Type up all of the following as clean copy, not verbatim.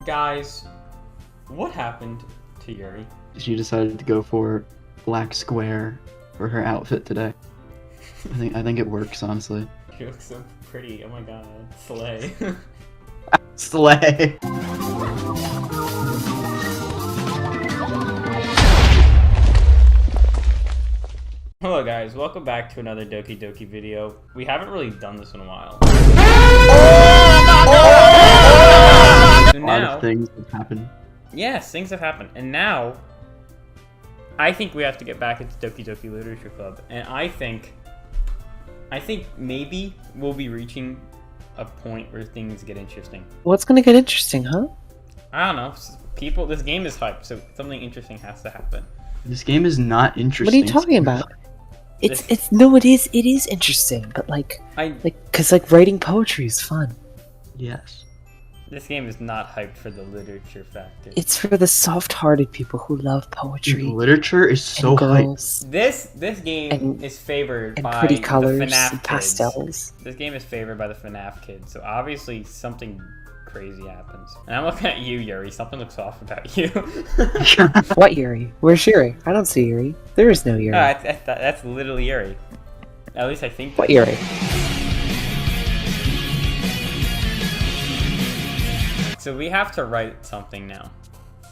Guys, what happened to Yuri? She decided to go for black square for her outfit today. I think it works, honestly. She looks so pretty. Oh my god. Slay. Slay! Hello guys, welcome back to another Doki Doki video. We haven't really done this in a while. So A lot now, of things have happened. yes, things have happened. And now, I think we have to get back into Doki Doki Literature Club. And I think maybe we'll be reaching a point where things get interesting. What's gonna get interesting, huh? I don't know. This game is hyped, so something interesting has to happen. This game is not interesting. What are you talking about? It is interesting, but cause writing poetry is fun. Yes. This game is not hyped for the literature factor. It's for the soft-hearted people who love poetry. Literature is so and hyped. girls This game is favored and by pretty colors the FNAF and kids. pastels. This game is favored by the FNAF kids, so obviously something crazy happens. And I'm looking at you, Yuri. Something looks off about you. What Yuri? Where's Yuri? I don't see Yuri. There is no Yuri. That's literally Yuri. At least I think. What Yuri? So we have to write something now.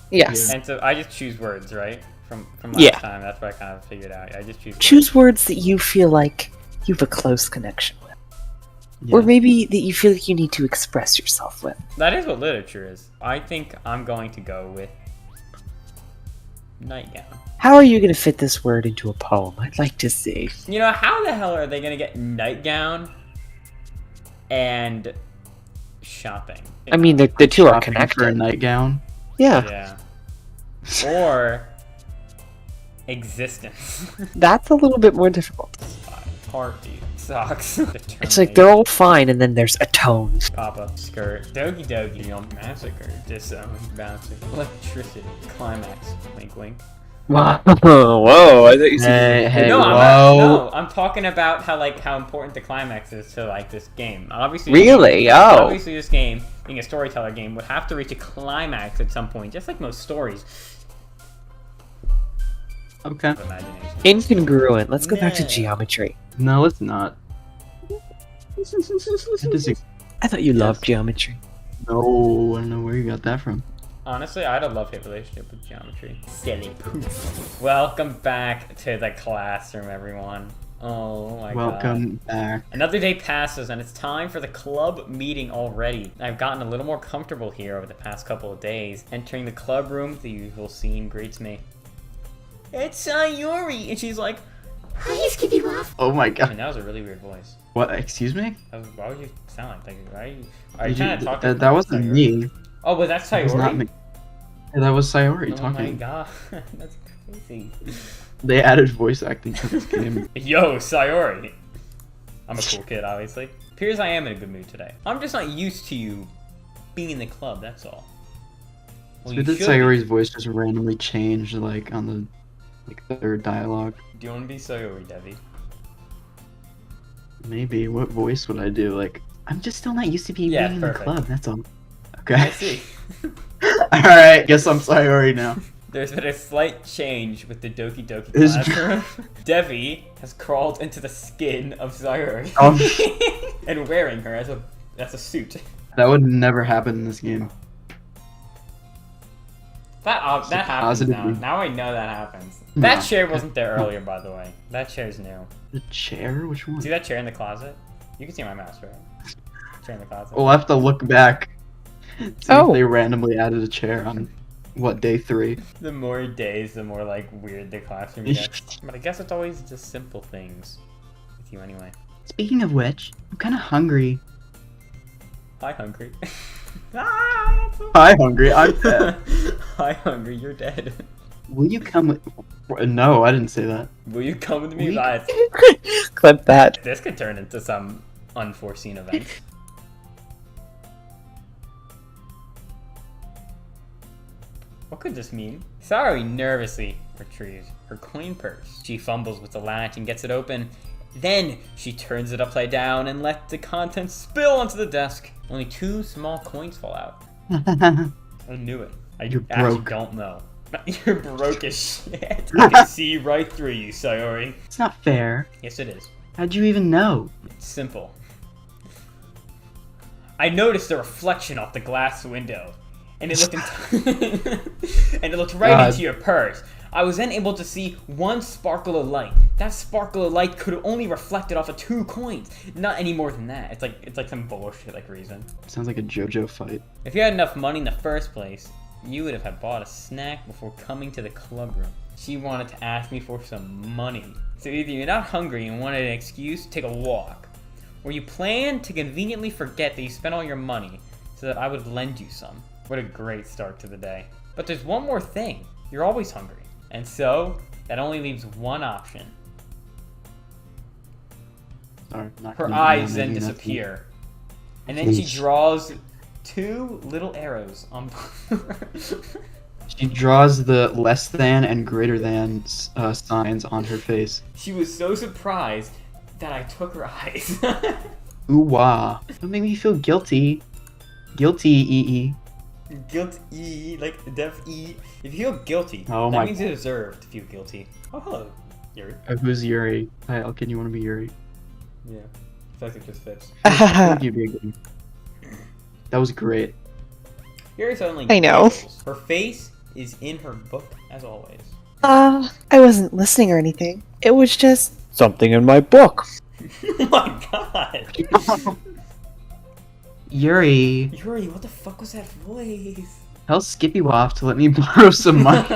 Yes. And so I just choose words, right? From last time. That's what I kind of figured out. I just Choose words that you feel like you have a close connection with. Yeah. Or maybe that you feel like you need to express yourself with. That is what literature is. I think I'm going to go with nightgown. How are you going to fit this word into a poem? I'd like to see. You know, how the hell are they going to get nightgown and shopping? I mean, the two are Shopping for a connected. nightgown. Yeah. Yeah. Or existence. That's a little bit more difficult. Heartbeat. Socks. It's like they're all fine, and then there's a tone. Pop-up skirt. Doki Doki. Massacre. Disown. Bouncer. Electricity. Climax. Wink wink. Wow. Whoa, I thought you said- Hey, no, whoa. I'm talking about how important the climax is to this game. Obviously, Really? Obviously, this game, being a storyteller game, would have to reach a climax at some point, just like most stories. Okay. Imagination. Incongruent. Let's go back to Yeah. geometry. No, it's not. I thought you loved geometry. No, I don't know where you got that from. Honestly, I had a love-hate relationship with geometry. Silly poof. Welcome back to the classroom, everyone. Oh my god. Welcome back. Another day passes and it's time for the club meeting already. I've gotten a little more comfortable here over the past couple of days. Entering the club room, the usual scene greets me. It's Sayori! And she's like, Hi, SkippiWaff. Oh my I god. mean, that was a really weird voice. What? Excuse me? Why would you sound like that? Are you trying to talk That wasn't Sayori? me. Oh, was that Sayori? That was not me. Yeah, that was Sayori Oh talking. my god, that's crazy. They added voice acting to this game. Yo, Sayori! I'm a cool kid, obviously. Appears I am in a good mood today. I'm just not used to you being in the club, that's all. Well, So you did should be. Sayori's voice just randomly change, like, on the third dialogue? Do you want to be Sayori, Debbie? Maybe. What voice would I do? Like, I'm just still not used to being Yeah, in the perfect. club, that's all. I Okay. see. Alright, guess I'm Sayori now. There's been a slight change with the Doki Doki Is- classroom. Debbie has crawled into the skin of Sayori and wearing her as a suit. That would never happen in this game. That happens now. positively- Now I know that happens. No. That chair wasn't there earlier, by the way. That chair's new. The chair? Which one? See that chair in the closet? You can see my mouse, right? Chair in the closet. We'll have to look back. See Oh. if they randomly added a chair on, what, day 3? The more days, the more weird the classroom gets. But I guess it's always just simple things with you anyway. Speaking of which, I'm kind of hungry. Hi, hungry. Ah, that's so Hi, hungry. I'm dead. Hi, hungry. You're dead. Will you come with... No, I didn't say that. Will you come with me, We- guys? Clip that. This could turn into some unforeseen event. What could this mean? Sayori nervously retrieves her coin purse. She fumbles with the latch and gets it open. Then she turns it upside down and lets the contents spill onto the desk. Only 2 small coins fall out. I knew it. You're actually broke. don't know. You're broke as shit. I can see right through you, Sayori. It's not fair. Yes, it is. How'd you even know? It's simple. I noticed a reflection off the glass window, and it looked and it looked right into your purse. I was then able to see one sparkle of light. That sparkle of light could have only reflected off of 2 coins, not any more than that. It's like some bullshit like reason. Sounds like a JoJo fight. If you had enough money in the first place, you would have had bought a snack before coming to the club room. She wanted to ask me for some money. So either you're not hungry and wanted an excuse to take a walk, or you plan to conveniently forget that you spent all your money so that I would lend you some. What a great start to the day. But there's one more thing. You're always hungry. And so, that only leaves one option. Sorry, not Her gonna- eyes no, then maybe not. disappear. And then she Please. draws 2 little arrows on She draws the less than and greater than signs on her face. She was so surprised that I took her eyes. Ooh wah. Don't make me feel guilty. Guilty, EE. Guilty, like def E. If you feel guilty, Oh that my- means you deserve to feel guilty. Oh, hello, Yuri. Who's Yuri? Hi, Elken, you want to be Yuri? Yeah, I feel like it just fits. Thank you, big one. That was great. Yuri suddenly I know. giggles. Her face is in her book, as always. I wasn't listening or anything. It was just something in my book. Oh my god! Yuri, Yuri, what the fuck was that voice? tell SkippiWaff to let me borrow some money.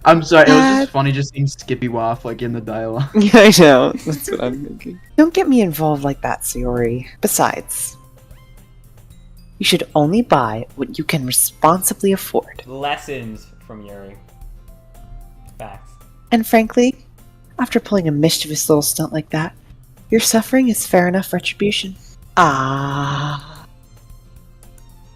I'm sorry, it was just funny just seeing SkippiWaff like in the dialogue. Yeah, I know. That's what I'm thinking. Don't get me involved like that, Sayori. Besides, you should only buy what you can responsibly afford. Lessons from Yuri. Facts. And frankly, after pulling a mischievous little stunt like that, your suffering is fair enough retribution. Ah.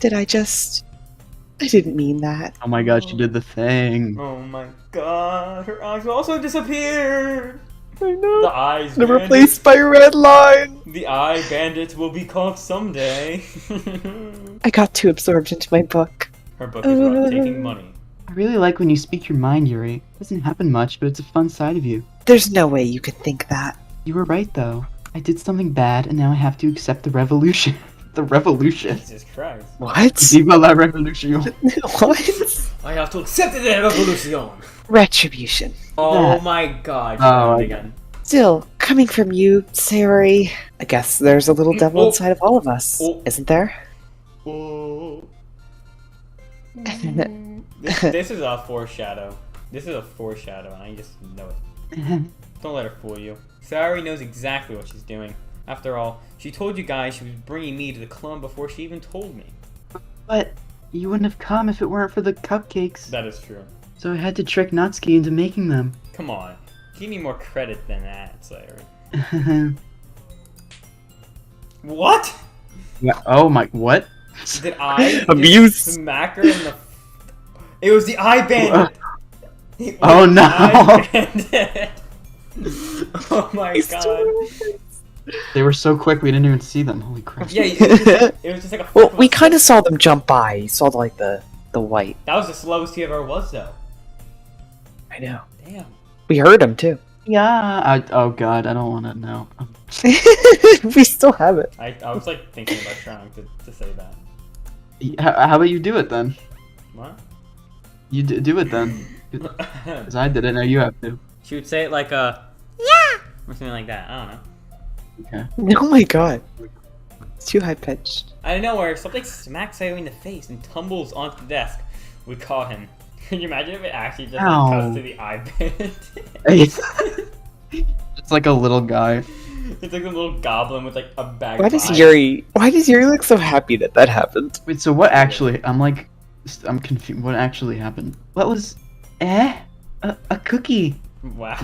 I didn't mean that. Oh my god, she did the thing. Oh my god, her eyes also disappeared! I know. The eyes They're bandits. replaced by red line. The eye bandits will be caught someday. I got too absorbed into my book. Her book is about taking money. I really like when you speak your mind, Yuri. It doesn't happen much, but it's a fun side of you. There's no way you could think that. You were right, though. I did something bad, and now I have to accept the revolution. The revolution. Jesus Christ. What? Viva la revolution. What? I have to accept the revolution. Retribution. Oh That- my god, she Oh, got it I- again. Still, coming from you, Sayori, I guess there's a little devil Oh. inside of all of us, Oh. isn't there? Oh. This is a foreshadow. This is a foreshadow, and I just know it. Don't let her fool you. Sayori knows exactly what she's doing. After all, she told you guys she was bringing me to the club before she even told me. But you wouldn't have come if it weren't for the cupcakes. That is true. So I had to trick Natsuki into making them. Come on. Give me more credit than that, Sayori. What? Yeah, oh my, what? Did I Abuse. smack her in the... It was the eye bandit! It was Oh, the no. eye bandit. Oh my god. They were so quick we didn't even see them. Holy crap. Yeah, it was just like a... Well, we kind of saw them jump by. You saw like the white. That was the slowest he ever was, though. I know. Damn. We heard him too. Yeah. Oh god, I don't want to know. We still have it. I was like thinking about trying to say that. How about you do it then? What? You do it then. Because I did it, now you have to. She would say it like a... Yeah! Or something like that. I don't know. Okay. Oh my god. It's too high pitched. Out of nowhere, something smacks Sayori in the face and tumbles onto the desk. We caught him. Can you imagine if it actually just Ow. cuts to the eye bandit? It's like a little guy. It's like a little goblin with like a bag Why of does eyes. Yuri look so happy that that happened? Wait, so what actually? I'm confused. What actually happened? What was? A cookie. Wow.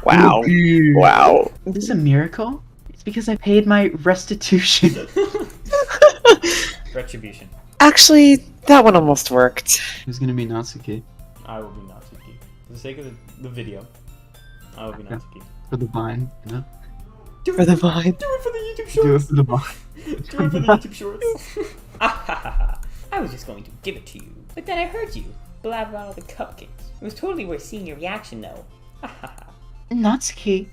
Wow. Wow. Is this a miracle? It's because I paid my restitution. Retribution. Actually, that one almost worked. Who's gonna be Natsuki? I will be Natsuki. For the sake of the video, I will be Okay. Natsuki. For the vine, you know? Do For the vine. Do it for the YouTube Do it shorts. for the vine. Do it for the YouTube shorts. I was just going to give it to you, but then I heard you blab about all the cupcakes. It was totally worth seeing your reaction, though. Ha ha ha. Natsuki.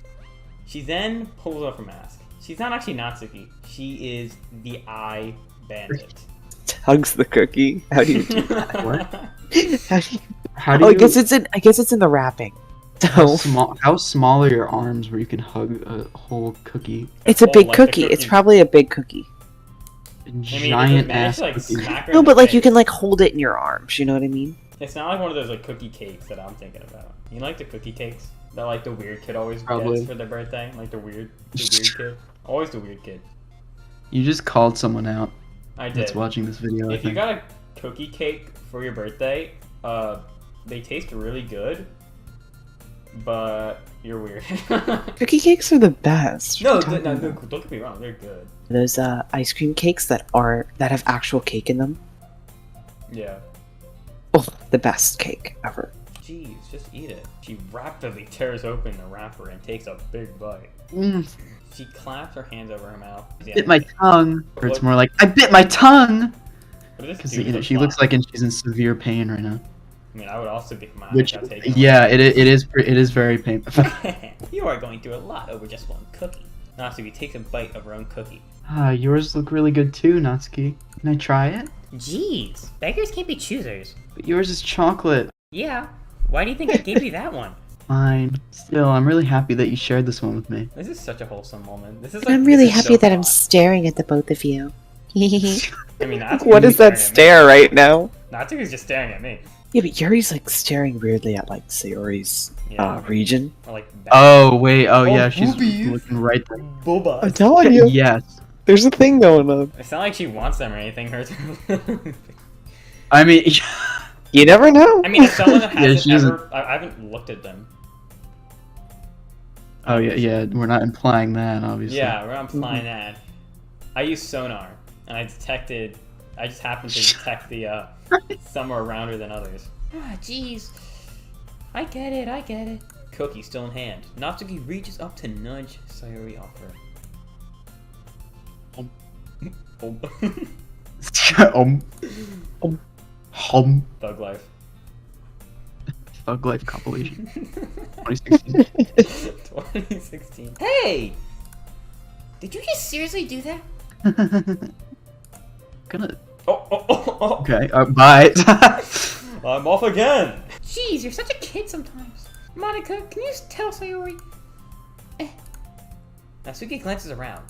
She then pulls off her mask. She's not actually Natsuki. She is the Eye Bandit. Hugs the cookie. How do you do that? What? How do you... How do Oh, you? I guess it's in the wrapping. How So small are your arms where you can hug a whole cookie? it's a Oh, big like the cookie. It's cookie. probably a big cookie. A I mean, giant ass like, cookie. smack her No, in but the like you face. can like hold it in your arms. You know what I mean? It's not like one of those like cookie cakes that I'm thinking about. You know, like the cookie cakes that like the weird kid always Probably. gets for their birthday? Like the weird kid. Always the weird kid. You just called someone out I that's did. watching this video. I If you think. got a cookie cake for your birthday, they taste really good, but you're weird. Cookie cakes are the best. no, What are you talking no, about? don't get me wrong, they're good. Those ice cream cakes that have actual cake in them. Yeah. Oh, the best cake ever. Jeez, just eat it. She rapidly tears open the wrapper and takes a big bite. She claps her hands over her mouth. Bit my tongue. Or it's What- more like I bit my tongue. What does this Because do to the she looks plot? like she's in severe pain right now. I mean, I would also be mad Which, if I got taken yeah, it is very painful. away. You are going through a lot over just one cookie. Natsuki takes a bite of her own cookie. Ah, yours look really good too, Natsuki. Can I try it? Jeez, beggars can't be choosers. But yours is chocolate. Yeah. Why do you think I gave you that one? Fine. Still, I'm really happy that you shared this one with me. This is such a wholesome moment. This is And like, I'm really this is happy so that I'm hot. staring at the both of you. I mean, Natsuki's What is that staring stare right now? at me. Natsuki's just staring at me. Yeah, but Yuri's like staring weirdly at like Sayori's Yeah. region. Or, like, Oh, wait. Oh, yeah, Oh, she's boobies. looking right there. Boba. I'm telling you, Yes. there's a thing going on. It's not like she wants them or anything. Her. I mean, You never know. I mean, if someone that Yeah, hasn't she doesn't- ever, I haven't looked at them. oh, yeah, we're not implying that, obviously. Yeah, we're implying that. I used sonar, and I just happened to detect the, some are rounder than others. Ah, jeez. I get it. Cookie still in hand. Natsuki reaches up to nudge Sayori off her. Thug life. Thug Life compilation. 2016. 2016. Hey! Did you just seriously do that? Gonna. Oh. Okay, bye. I'm off again! Jeez, you're such a kid sometimes. Monika, can you tell Sayori? Natsuki glances around.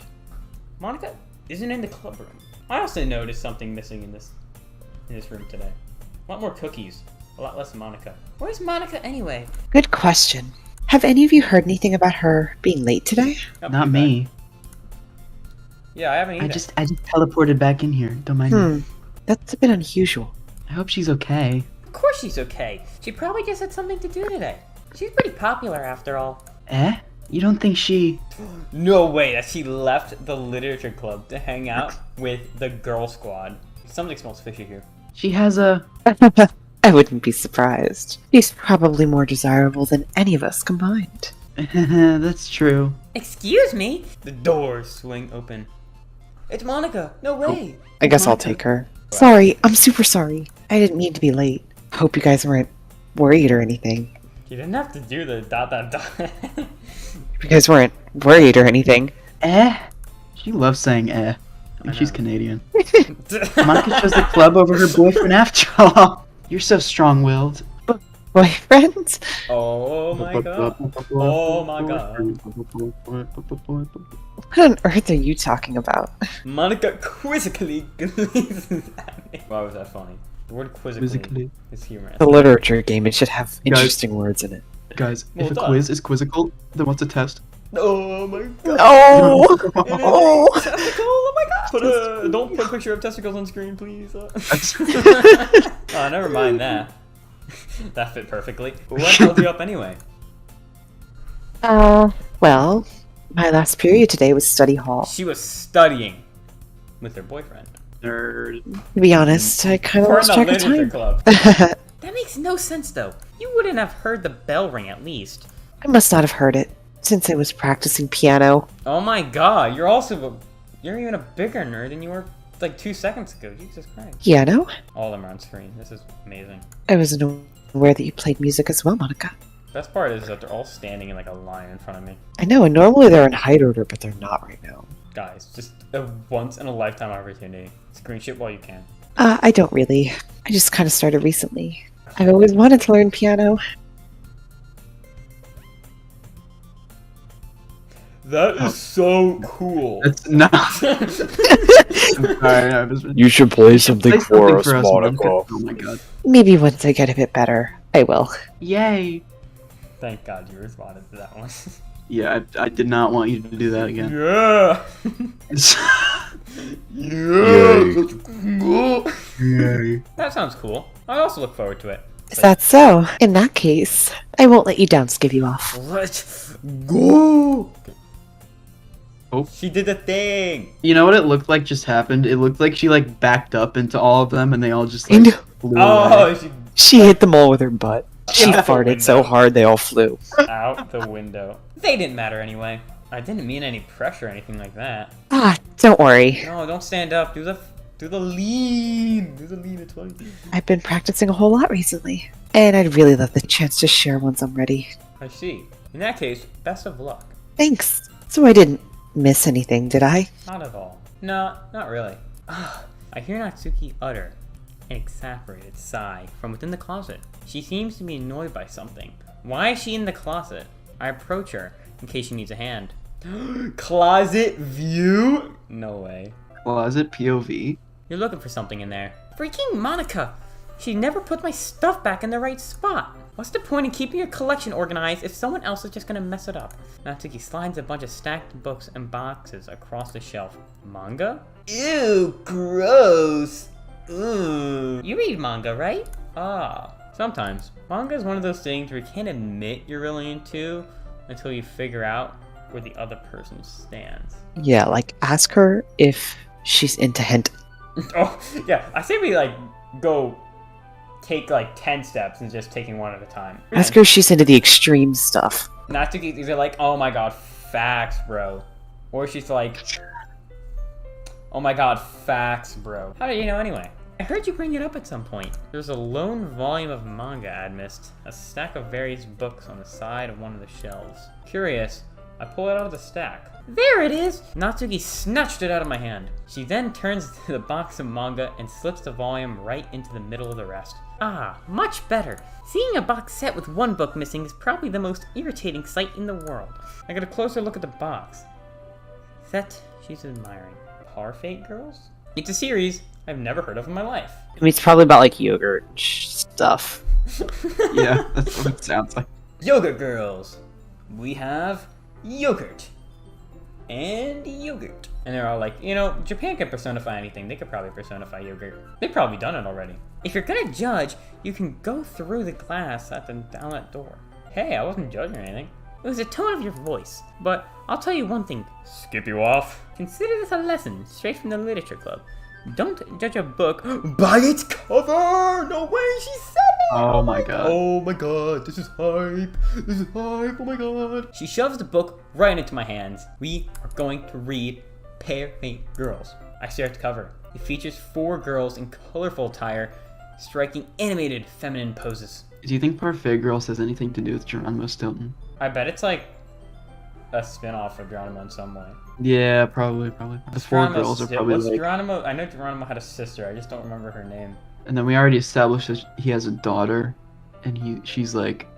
Monika isn't in the club room. I also noticed something missing in this room today. A lot more cookies. A lot less Monika. Where's Monika anyway? Good question. Have any of you heard anything about her being late today? Oh, Not you me. back. Yeah, I haven't either. I just teleported back in here. Don't mind me. That's a bit unusual. I hope she's okay. Of course she's okay. She probably just had something to do today. She's pretty popular after all. You don't think she... No way that she left the literature club to hang out with the girl squad. Something smells fishy here. She has a... I wouldn't be surprised. She's probably more desirable than any of us combined. That's true. Excuse me? The doors swing open. It's Monika. No way. I guess I'll take her. Sorry, I'm super sorry. I didn't mean to be late. Hope you guys weren't worried or anything. You didn't have to do the ... You guys weren't worried or anything. She loves saying I think she's know. Canadian. Monika chose the club over her boyfriend after all. You're so strong-willed. Boyfriends? Oh my god. Oh my god. What on earth are you talking about? Monika quizzically gazes at me. Why was that funny? The word quizzically is humorous. The literature game, it should have interesting words in it. Guys, Well if a done. quiz is quizzical, then what's a test? Oh my god. Oh! Oh! Testicle, oh my god! Don't put a picture of testicles on screen, please. Oh, never mind that. That fit perfectly. What held you up anyway? Well, my last period today was study hall. She was studying with her boyfriend. Nerd. To be honest, I kind of We're in lost the track of literature time. club. That makes no sense though. You wouldn't have heard the bell ring at least. I must not have heard it, since I was practicing piano. Oh my god, you're even a bigger nerd than you were like 2 seconds ago. Jesus Christ. Piano? All of them are on screen. This is amazing. I wasn't aware that you played music as well, Monika. Best part is that they're all standing in like a line in front of me. I know, and normally they're in height order, but they're not right now. Guys, just a once in a lifetime opportunity. Screenshot while you can. I don't really. I just kind of started recently. I've always wanted to learn piano. That is so cool. It's not. I'm sorry, I was... You should play something Play for us, Monika. Monika. Oh my god. Maybe once I get a bit better, I will. Yay. Thank God you responded to that one. Yeah, I did not want you to do that again. Yeah. Yay. That sounds cool. I also look forward to it. Is that so? In that case, I won't let you down, SkippiWaff. Let's go. Oh. She did the thing. You know what it looked like just happened? It looked like she like backed up into all of them and they all just I like know. flew Oh, away. She hit them all with her butt. She Out the farted so window. hard they all flew. Out the window. They didn't matter anyway. I didn't mean any pressure or anything like that. Ah, don't worry. No, don't stand up. Do the lean. Do the lean. It's funny. I've been practicing a whole lot recently, and I'd really love the chance to share once I'm ready. I see. In that case, best of luck. Thanks. So I didn't miss anything, did I? Not at all. No, not really. I hear Natsuki utter an exasperated sigh from within the closet. She seems to be annoyed by something. Why is she in the closet? I approach her in case she needs a hand. Closet view? No way. Closet POV. You're looking for something in there. Freaking Monika! She never put my stuff back in the right spot. What's the point in keeping your collection organized if someone else is just gonna mess it up? Natsuki slides a bunch of stacked books and boxes across the shelf. Manga? Ew, gross! Ooh. You read manga, right? Ah. Sometimes. Manga is one of those things where you can't admit you're really into until you figure out where the other person stands. Yeah, like ask her if she's into hentai. Oh, yeah. I say we like go take like 10 steps and just taking one at a time. Ask her if she's into the extreme stuff. Natsuki either like, oh my god, facts, bro. Or she's like, oh my god, facts, bro. How do you know anyway? I heard you bring it up at some point. There's a lone volume of manga I'd missed. A stack of various books on the side of one of the shelves. Curious, I pull it out of the stack. There it is! Natsuki snatched it out of my hand. She then turns to the box of manga and slips the volume right into the middle of the rest. Ah, much better. Seeing a box set with one book missing is probably the most irritating sight in the world. I got a closer look at the box. Set she's admiring. Parfait Girls? It's a series I've never heard of in my life. I mean, it's probably about like yogurt stuff. Yeah, that's what it sounds like. Yogurt Girls. We have yogurt. And yogurt. And they're all like, you know, Japan can personify anything. They could probably personify yogurt. They've probably done it already. If you're gonna judge, you can go through the glass at the down that door. Hey, I wasn't judging or anything. It was the tone of your voice. But I'll tell you one thing, SkippiWaff. Consider this a lesson straight from the literature club. Don't judge a book by its cover! No way, she said it! Oh my god. Oh my god, this is hype! This is hype, oh my god! She shoves the book right into my hands. We are going to read Parfait Girls. I stare at the cover. It features 4 girls in colorful attire, striking animated feminine poses. Do you think Parfait Girls has anything to do with Geronimo Stilton? I bet it's like a spin-off of Geronimo in some way. Yeah, probably. The 4 girls are probably What's like... Geronimo? I know Geronimo had a sister, I just don't remember her name. And then we already established that he has a daughter, and she's like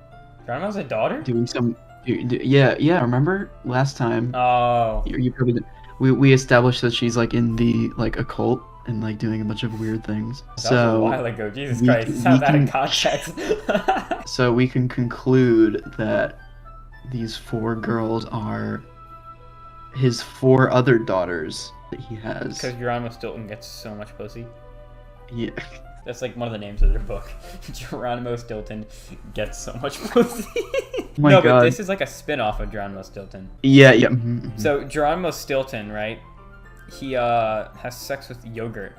Geronimo's a daughter? doing some... Yeah, remember last time? Oh. You probably did. We established that she's like in the like occult and like doing a bunch of weird things. That was a while ago, Jesus Christ, it's not that in context. So we can conclude that these 4 girls are his 4 other daughters that he has. Because Geronimo Stilton gets so much pussy. Yeah. That's like one of the names of their book. Geronimo Stilton gets so much pussy. My no, God. but this is like a spin-off of Geronimo Stilton. Yeah. Mm-hmm. So Geronimo Stilton, right? He has sex with yogurt.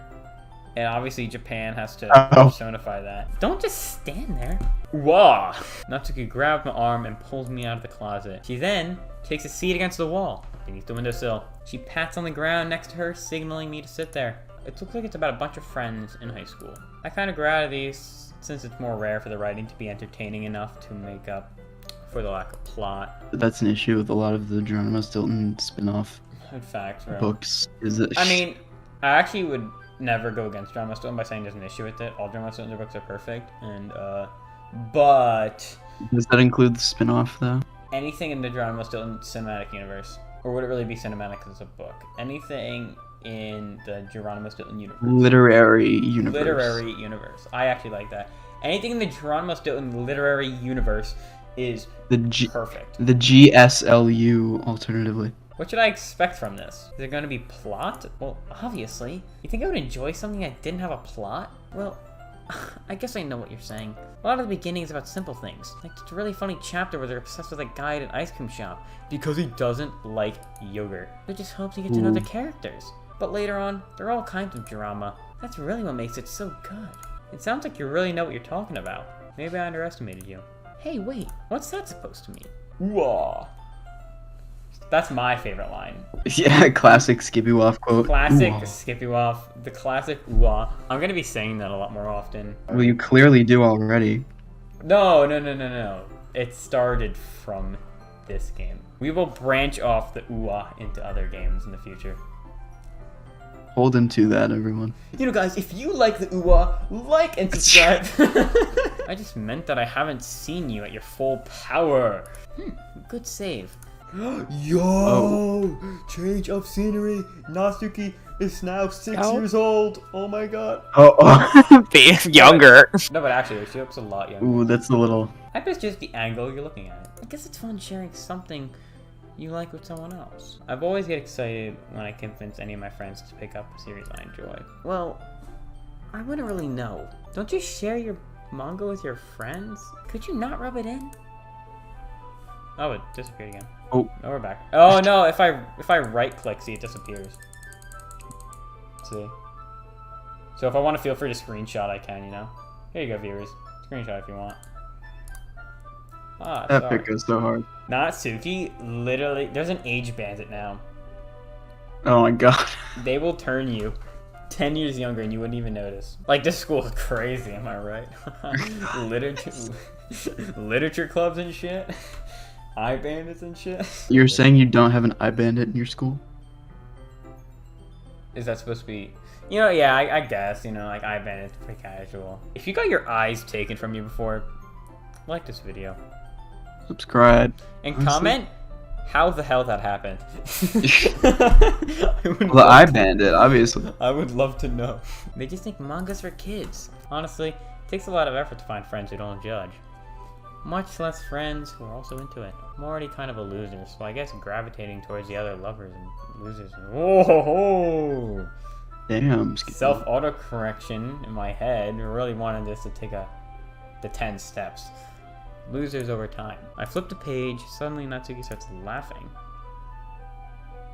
And obviously Japan has to personify that. Don't just stand there. Wah! Natsuki grabs my arm and pulls me out of the closet. She then takes a seat against the wall, beneath the windowsill. She pats on the ground next to her, signaling me to sit there. it looks like it's about a bunch of friends in high school. I kind of grew out of these since it's more rare for the writing to be entertaining enough to make up for the lack of plot. That's an issue with a lot of the Geronimo Stilton spin-off In fact, bro. books. Is it? I mean, I actually would never go against Geronimo Stilton by saying there's an issue with it. All Geronimo Stilton books are perfect, and but does that include the spin-off though? anything in the Geronimo Stilton cinematic universe, or would it really be cinematic because it's a book? Anything in the Geronimo Stilton universe. Literary universe. Literary universe. I actually like that. Anything in the Geronimo Stilton literary universe is perfect. The GSLU, alternatively. What should I expect from this? Is there going to be plot? Well, obviously. You think I would enjoy something that didn't have a plot? Well, I guess I know what you're saying. A lot of the beginning is about simple things. Like, it's a really funny chapter where they're obsessed with a guy at an ice cream shop because he doesn't like yogurt. It just hopes you get to know the characters. But later on, there are all kinds of drama. That's really what makes it so good. It sounds like you really know what you're talking about. Maybe I underestimated you. Hey, wait, what's that supposed to mean? Ooh-ah. That's my favorite line. Yeah, classic SkippiWaff quote. Classic Ooh-ah. SkippiWaff, the classic ooh-ah. I'm gonna be saying that a lot more often. Well, you clearly do already. No. It started from this game. We will branch off the ooh-ah into other games in the future. Hold him to that, everyone. You know, guys, if you like the ooh-ah, like and subscribe. I just meant that I haven't seen you at your full power. Good save. Yo! Change of scenery. Natsuki is now 6 years old. Oh my god. Oh. Being younger. No, but actually, she looks a lot younger. Ooh, that's a little... I bet it's just the angle you're looking at it. I guess it's fun sharing something you like with someone else. I've always get excited when I convince any of my friends to pick up a series I enjoy. Well, I wouldn't really know. Don't you share your manga with your friends? Could you not rub it in? Oh, it disappeared again. Oh. No, we're back. Oh no, if I right click, see, it disappears. See? So if I want to feel free to screenshot, I can, you know? Here you go, viewers. Screenshot if you want. Ah, That sorry. pick goes so hard. Natsuki, literally, there's an age bandit now. Oh my god. They will turn you 10 years younger and you wouldn't even notice. Like, this school is crazy, am I right? Literature clubs and shit. Eye bandits and shit. You're saying you don't have an eye bandit in your school? Is that supposed to be... You know, yeah, I guess, you know, like, eye bandits, pretty casual. If you got your eyes taken from you before, like this video. Subscribe. And Honestly. comment how the hell that happened. The eye bandit, obviously. I would love to know. They just think manga's for kids. Honestly, it takes a lot of effort to find friends who don't judge. Much less friends who are also into it. I'm already kind of a loser, so I guess gravitating towards the other lovers and losers. Whoa! Damn. Self-auto-correction in my head really wanted this to take the 10 steps. Losers over time. I flipped the page, suddenly Natsuki starts laughing.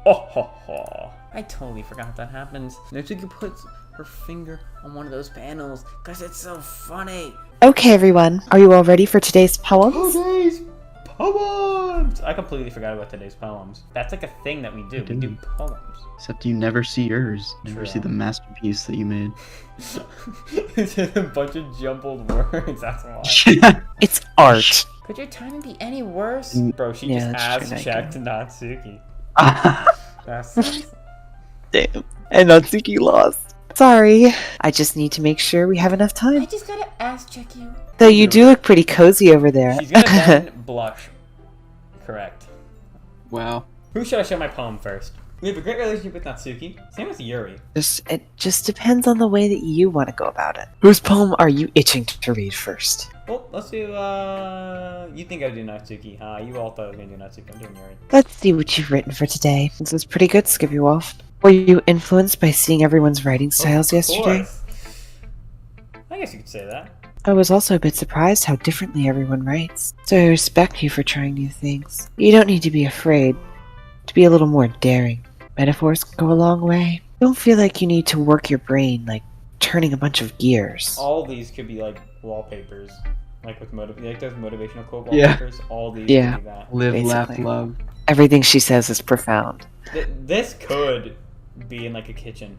Oh ho ho! I totally forgot that happens. Natsuki puts her finger on one of those panels, cause it's so funny! Okay, everyone. Are you all ready for today's poems? Today's poems! I completely forgot about today's poems. That's like a thing that we do. We do poems. Except you never see yours. You never True. see the masterpiece that you made. It's just a bunch of jumbled words, that's why. Yeah. It's art. Could your timing be any worse? Bro, she Yeah, just that's ass true, checked Natsuki. That's... Damn. And Natsuki lost. Sorry. I just need to make sure we have enough time. I just gotta ass check you. Though you do look pretty cozy over there. She's gonna then blush. Correct. Wow. Who should I show my poem first? We have a great relationship with Natsuki. Same with Yuri. It just depends on the way that you want to go about it. Whose poem are you itching to read first? Well, let's do, you think I'd do Natsuki, huh? You all thought I was gonna do Natsuki. I'm doing Yuri. Let's see what you've written for today. This is pretty good, SkippiWaff. Were you influenced by seeing everyone's writing styles yesterday? Course. I guess you could say that. I was also a bit surprised how differently everyone writes. So I respect you for trying new things. You don't need to be afraid to be a little more daring. Metaphors can go a long way. Don't feel like you need to work your brain like turning a bunch of gears. All these could be like wallpapers. Like with like those motivational quote Yeah. wallpapers. All these Yeah. could be that. Live, laugh, Basically. love. Everything she says is profound. This could be in like a kitchen.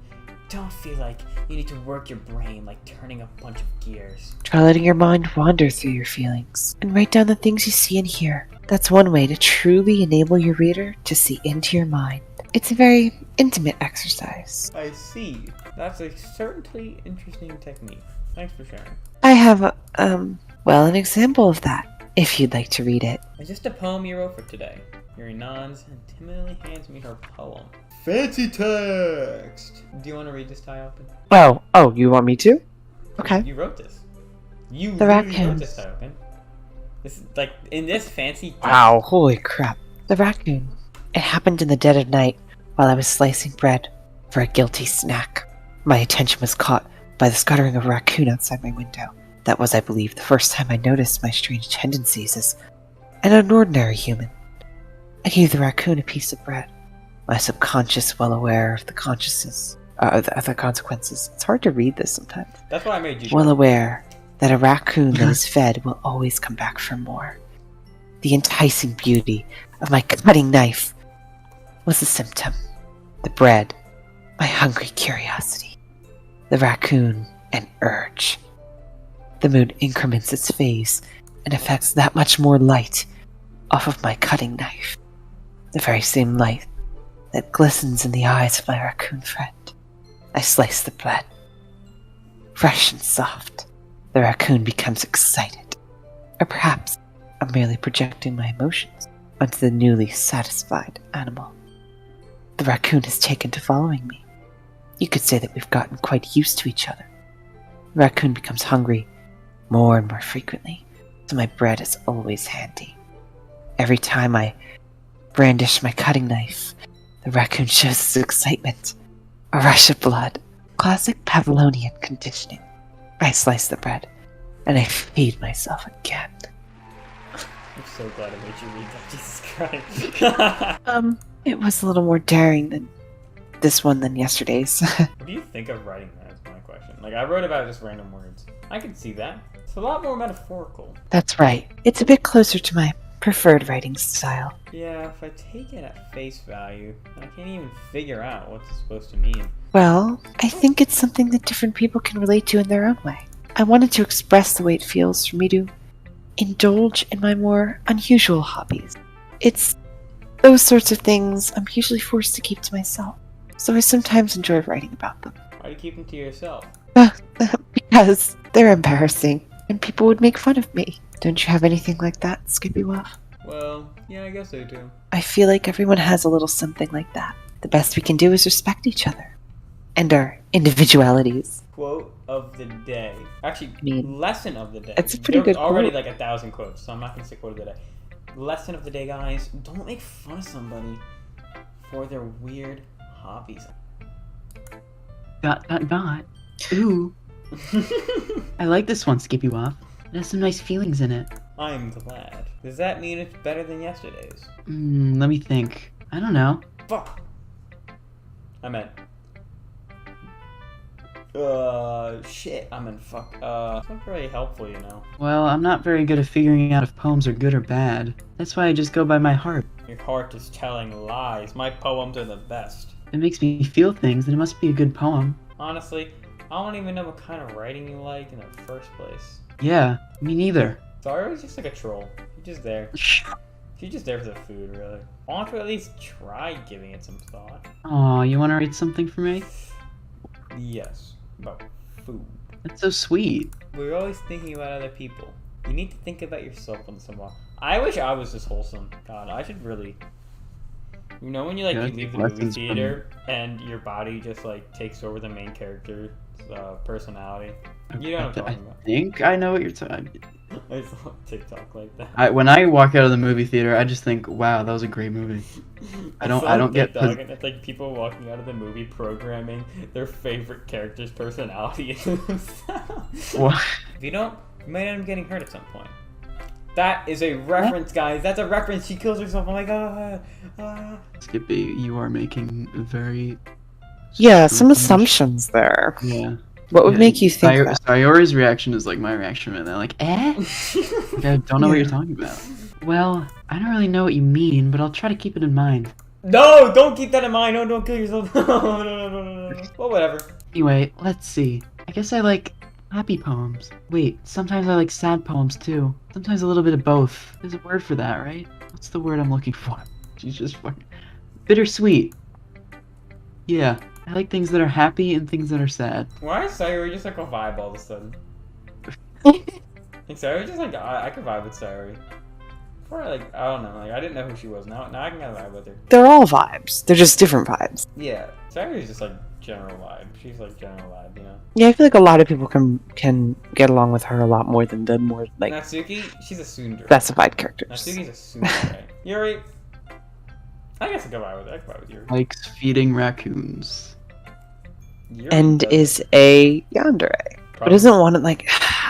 don't feel like you need to work your brain like turning a bunch of gears. Try letting your mind wander through your feelings and write down the things you see and hear. That's one way to truly enable your reader to see into your mind. It's a very intimate exercise. I see. That's a certainly interesting technique. Thanks for sharing. I have, an example of that, if you'd like to read it. It's just a poem you wrote for today. Yuri nods and timidly hands me her poem. Fancy text! Do you want to read this, Tyoken? Oh, you want me to? Okay. You wrote this. You The really raccoons. wrote this, Tyoken. This is like in this fancy text. Wow, holy crap. The raccoon. It happened in the dead of night while I was slicing bread for a guilty snack. My attention was caught by the scuttering of a raccoon outside my window. That was, I believe, the first time I noticed my strange tendencies as an unordinary human. I gave the raccoon a piece of bread, my subconscious well aware of the the consequences. It's hard to read this sometimes. That's why I made you. Well aware that a raccoon that is fed will always come back for more. The enticing beauty of my cutting knife was a symptom. The bread, my hungry curiosity. The raccoon, an urge. The moon increments its phase and affects that much more light off of my cutting knife. The very same light that glistens in the eyes of my raccoon friend. I slice the bread. Fresh and soft, the raccoon becomes excited. Or perhaps I'm merely projecting my emotions onto the newly satisfied animal. The raccoon has taken to following me. You could say that we've gotten quite used to each other. The raccoon becomes hungry more and more frequently, so my bread is always handy. Every time I brandish my cutting knife, the raccoon shows its excitement. A rush of blood. Classic Pavlovian conditioning. I slice the bread, and I feed myself again. I'm so glad I made you read that. Jesus Christ. It was a little more daring than this one than yesterday's. What do you think of writing that? Is my question. Like, I wrote about just random words. I can see that. It's a lot more metaphorical. That's right. It's a bit closer to my preferred writing style. Yeah, if I take it at face value, I can't even figure out what it's supposed to mean. Well, I think it's something that different people can relate to in their own way. I wanted to express the way it feels for me to indulge in my more unusual hobbies. It's those sorts of things I'm usually forced to keep to myself, so I sometimes enjoy writing about them. Why do you keep them to yourself? Because they're embarrassing, and people would make fun of me. Don't you have anything like that, SkippiWaff? Well, yeah, I guess I do. I feel like everyone has a little something like that. The best we can do is respect each other. And our individualities. Quote of the day. Actually, I mean, lesson of the day. it's a pretty There's good already quote. like 1,000 quotes, so I'm not going to say quote of the day. Lesson of the day, guys. Don't make fun of somebody for their weird hobbies. Got. Ooh. I like this one, SkippiWaff. It has some nice feelings in it. I'm glad. Does that mean it's better than yesterday's? Let me think. I don't know. Fuck! I meant... shit. I meant fuck. It's not very helpful, you know. Well, I'm not very good at figuring out if poems are good or bad. That's why I just go by my heart. Your heart is telling lies. My poems are the best. If it makes me feel things, then it must be a good poem. Honestly, I don't even know what kind of writing you like in the first place. Yeah, me neither. Sayori's just like a troll. She's just there. She's just there for the food, really. Why don't you at least try giving it some thought? Aw, you want to write something for me? Yes, about food. That's so sweet. We're always thinking about other people. You need to think about yourself once in a while. I wish I was this wholesome. God, I should really... You know when you Yeah, you leave the movie lessons from- theater and your body just like takes over the main character's personality? You know what I'm talking about. I think I know what you're talking. I saw TikTok like that. When I walk out of the movie theater, I just think, wow, that was a great movie. I don't get TikTok, and it's like people walking out of the movie programming their favorite character's personality into themselves. What? If you don't, you might end up getting hurt at some point. That is a reference, guys. That's a reference. She kills herself. Oh my god. Skippy, you are making very... Yeah, some assumptions there. Yeah. What would make you think that? Sayori's reaction is like my reaction, and they're like, eh? Like, I don't know what you're talking about. Well, I don't really know what you mean, but I'll try to keep it in mind. No, don't keep that in mind. No, don't kill yourself. No. Well, whatever. Anyway, let's see. I guess I like happy poems. Wait, sometimes I like sad poems too. Sometimes a little bit of both. There's a word for that, right? What's the word I'm looking for? She's just fucking... Bittersweet. Yeah, I like things that are happy and things that are sad. Why is Sayori just like a vibe all of a sudden? Like Sayori just like I could vibe with Sayori. Before I don't know, like I didn't know who she was. Now I can get a vibe with her. They're all vibes. They're just different vibes. Yeah, Sayori's just like general vibe. She's like general vibe, you know. Yeah, I feel like a lot of people can get along with her a lot more than the more like Natsuki, she's a tsundere. specified characters. Natsuki's a tsundere. Yuri, I guess I could vibe with her. I could vibe with Yuri. Likes feeding raccoons. Yuri And does is it. a yandere. But Probably. isn't one like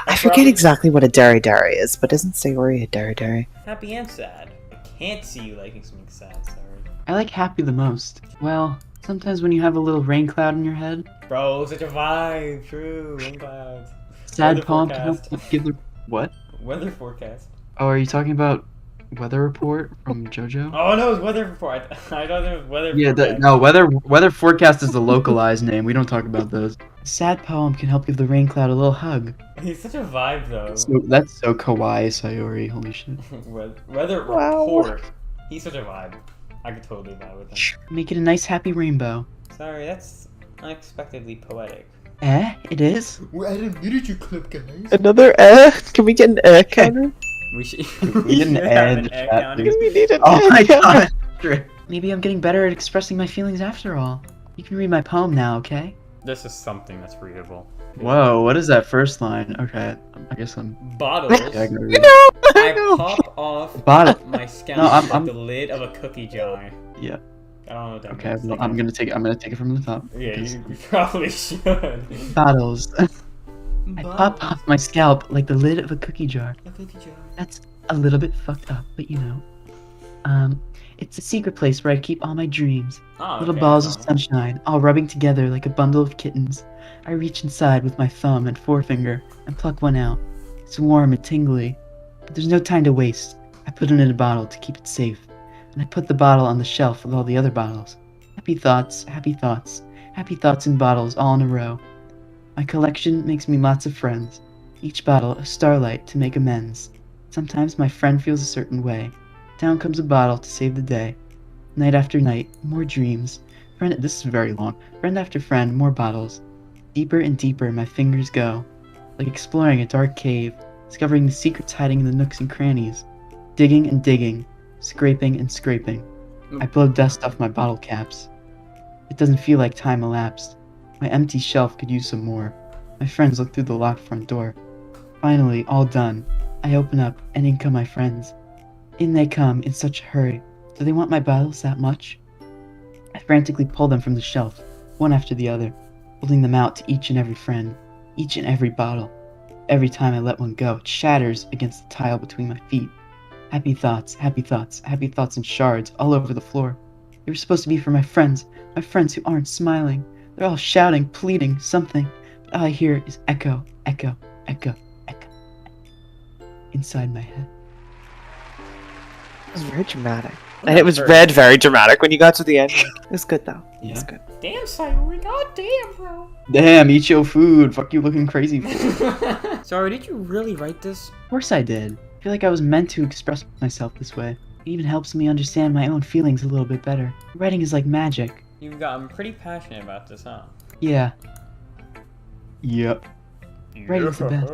I forget Probably. exactly what a dairy is, but isn't Sayori a dairy? Happy and sad. I can't see you liking something sad, Sayori. I like happy the most. Well, sometimes when you have a little rain cloud in your head, Bro, such a vibe. True. Rain clouds. sad Weather poem can forecast. help give the... What? Weather forecast. Oh, are you talking about Weather Report from JoJo? Oh no, it's weather report. I thought it was weather Yeah, forecast. no, weather forecast is the localized name. We don't talk about those. A sad poem can help give the rain cloud a little hug. He's such a vibe though. That's so kawaii, Sayori. Holy shit. Weather Wow. report. He's such a vibe. I could totally vibe with him. Make it a nice happy rainbow. Sorry, that's unexpectedly poetic. It is? We're at a literature club, guys. Another Can we get an counter? We should. We didn't should have add an the egg chat, counter. dude. We need an Oh my counter. god! Maybe I'm getting better at expressing my feelings after all. You can read my poem now, okay? This is something that's readable. Whoa, what is that first line? Okay, I guess I'm... Bottles. Yeah, I'm gonna read You it. know, I know. pop off Bottle. my scalp No, I'm- like the lid of a cookie jar. Yeah. I don't know what that Okay, means. well, I'm gonna take it from the top. Yeah, because- you probably should. Bottles. I pop off my scalp like the lid of a cookie jar. A cookie jar. That's a little bit fucked up, but you know. It's a secret place where I keep all my dreams. Oh, Little okay, balls that's of all. sunshine, all rubbing together like a bundle of kittens. I reach inside with my thumb and forefinger and pluck one out. It's warm and tingly, but there's no time to waste. I put it in a bottle to keep it safe, and I put the bottle on the shelf with all the other bottles. Happy thoughts, happy thoughts, happy thoughts in bottles all in a row. My collection makes me lots of friends, each bottle a starlight to make amends. Sometimes my friend feels a certain way. Down comes a bottle to save the day. Night after night, more dreams. This is very long. Friend after friend, more bottles. Deeper and deeper my fingers go, like exploring a dark cave, discovering the secrets hiding in the nooks and crannies. Digging and digging, scraping and scraping. I blow dust off my bottle caps. It doesn't feel like time elapsed. My empty shelf could use some more. My friends look through the locked front door. Finally, all done. I open up, and in come my friends. In they come in such a hurry. Do they want my bottles that much? I frantically pull them from the shelf, one after the other, holding them out to each and every friend, each and every bottle. Every time I let one go, it shatters against the tile between my feet. Happy thoughts, happy thoughts, happy thoughts in shards all over the floor. They were supposed to be for my friends who aren't smiling. They're all shouting, pleading, something, but all I hear is echo, echo, echo, echo, inside my head. It was very dramatic. Well, And it was very- read very dramatic when you got to the end. It was good though. It was good. Damn, Sayori, goddamn, bro. Damn, eat your food. Fuck you looking crazy for. Sorry, did you really write this? Of course I did. I feel like I was meant to express myself this way. It even helps me understand my own feelings a little bit better. Writing is like magic. You've gotten pretty passionate about this, huh? Yeah. Yep. Writing's the best.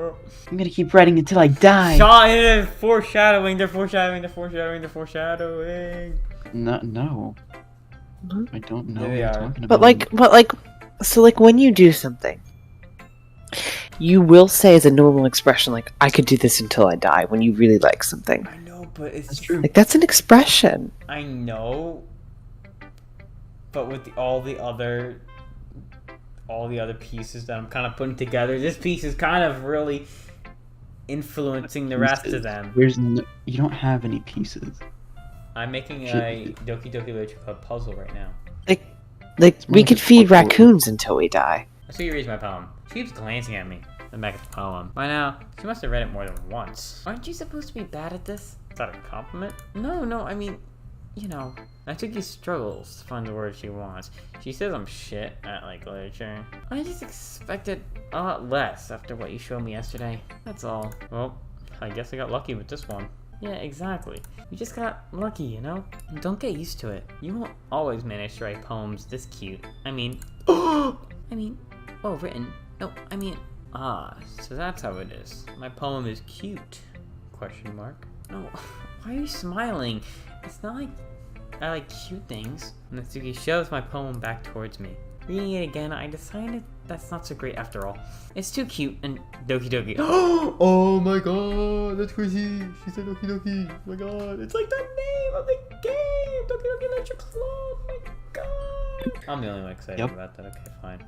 I'm gonna keep writing until I die. They're foreshadowing, they're foreshadowing, they're foreshadowing, they're foreshadowing. No. Huh? I don't know There what they you're are. talking about. So when you do something, you will say as a normal expression, like, I could do this until I die, when you really like something. I know, but it's That's true. Like, that's an expression. I know, but with all the other pieces that I'm kind of putting together, this piece is kind of really influencing the rest of them. You don't have any pieces. I'm making a Doki Doki Literature Club puzzle right now. Like, more we like could a feed portfolio. raccoons until we die. So you read my poem. She keeps glancing at me. I'm back at the poem. By now, she must have read it more than once. Aren't you supposed to be bad at this? Is that a compliment? No, I mean, you know, Natsuki struggles to find the words she wants. She says I'm shit at, like, literature. I just expected a lot less after what you showed me yesterday. That's all. Well, I guess I got lucky with this one. Yeah, exactly. You just got lucky, you know? Don't get used to it. You won't always manage to write poems this cute. I mean, well written. No, I mean, so that's how it is. My poem is cute? Question mark. No, why are you smiling? It's not like I like cute things. Natsuki shoves my poem back towards me. Reading it again, I decided that's not so great after all. It's too cute and Doki Doki. Oh my god, that's crazy. She said Doki Doki. Oh my god, it's like the name of the game. Doki Doki Literature Club. Oh my god. I'm the only one excited about that. Okay, fine.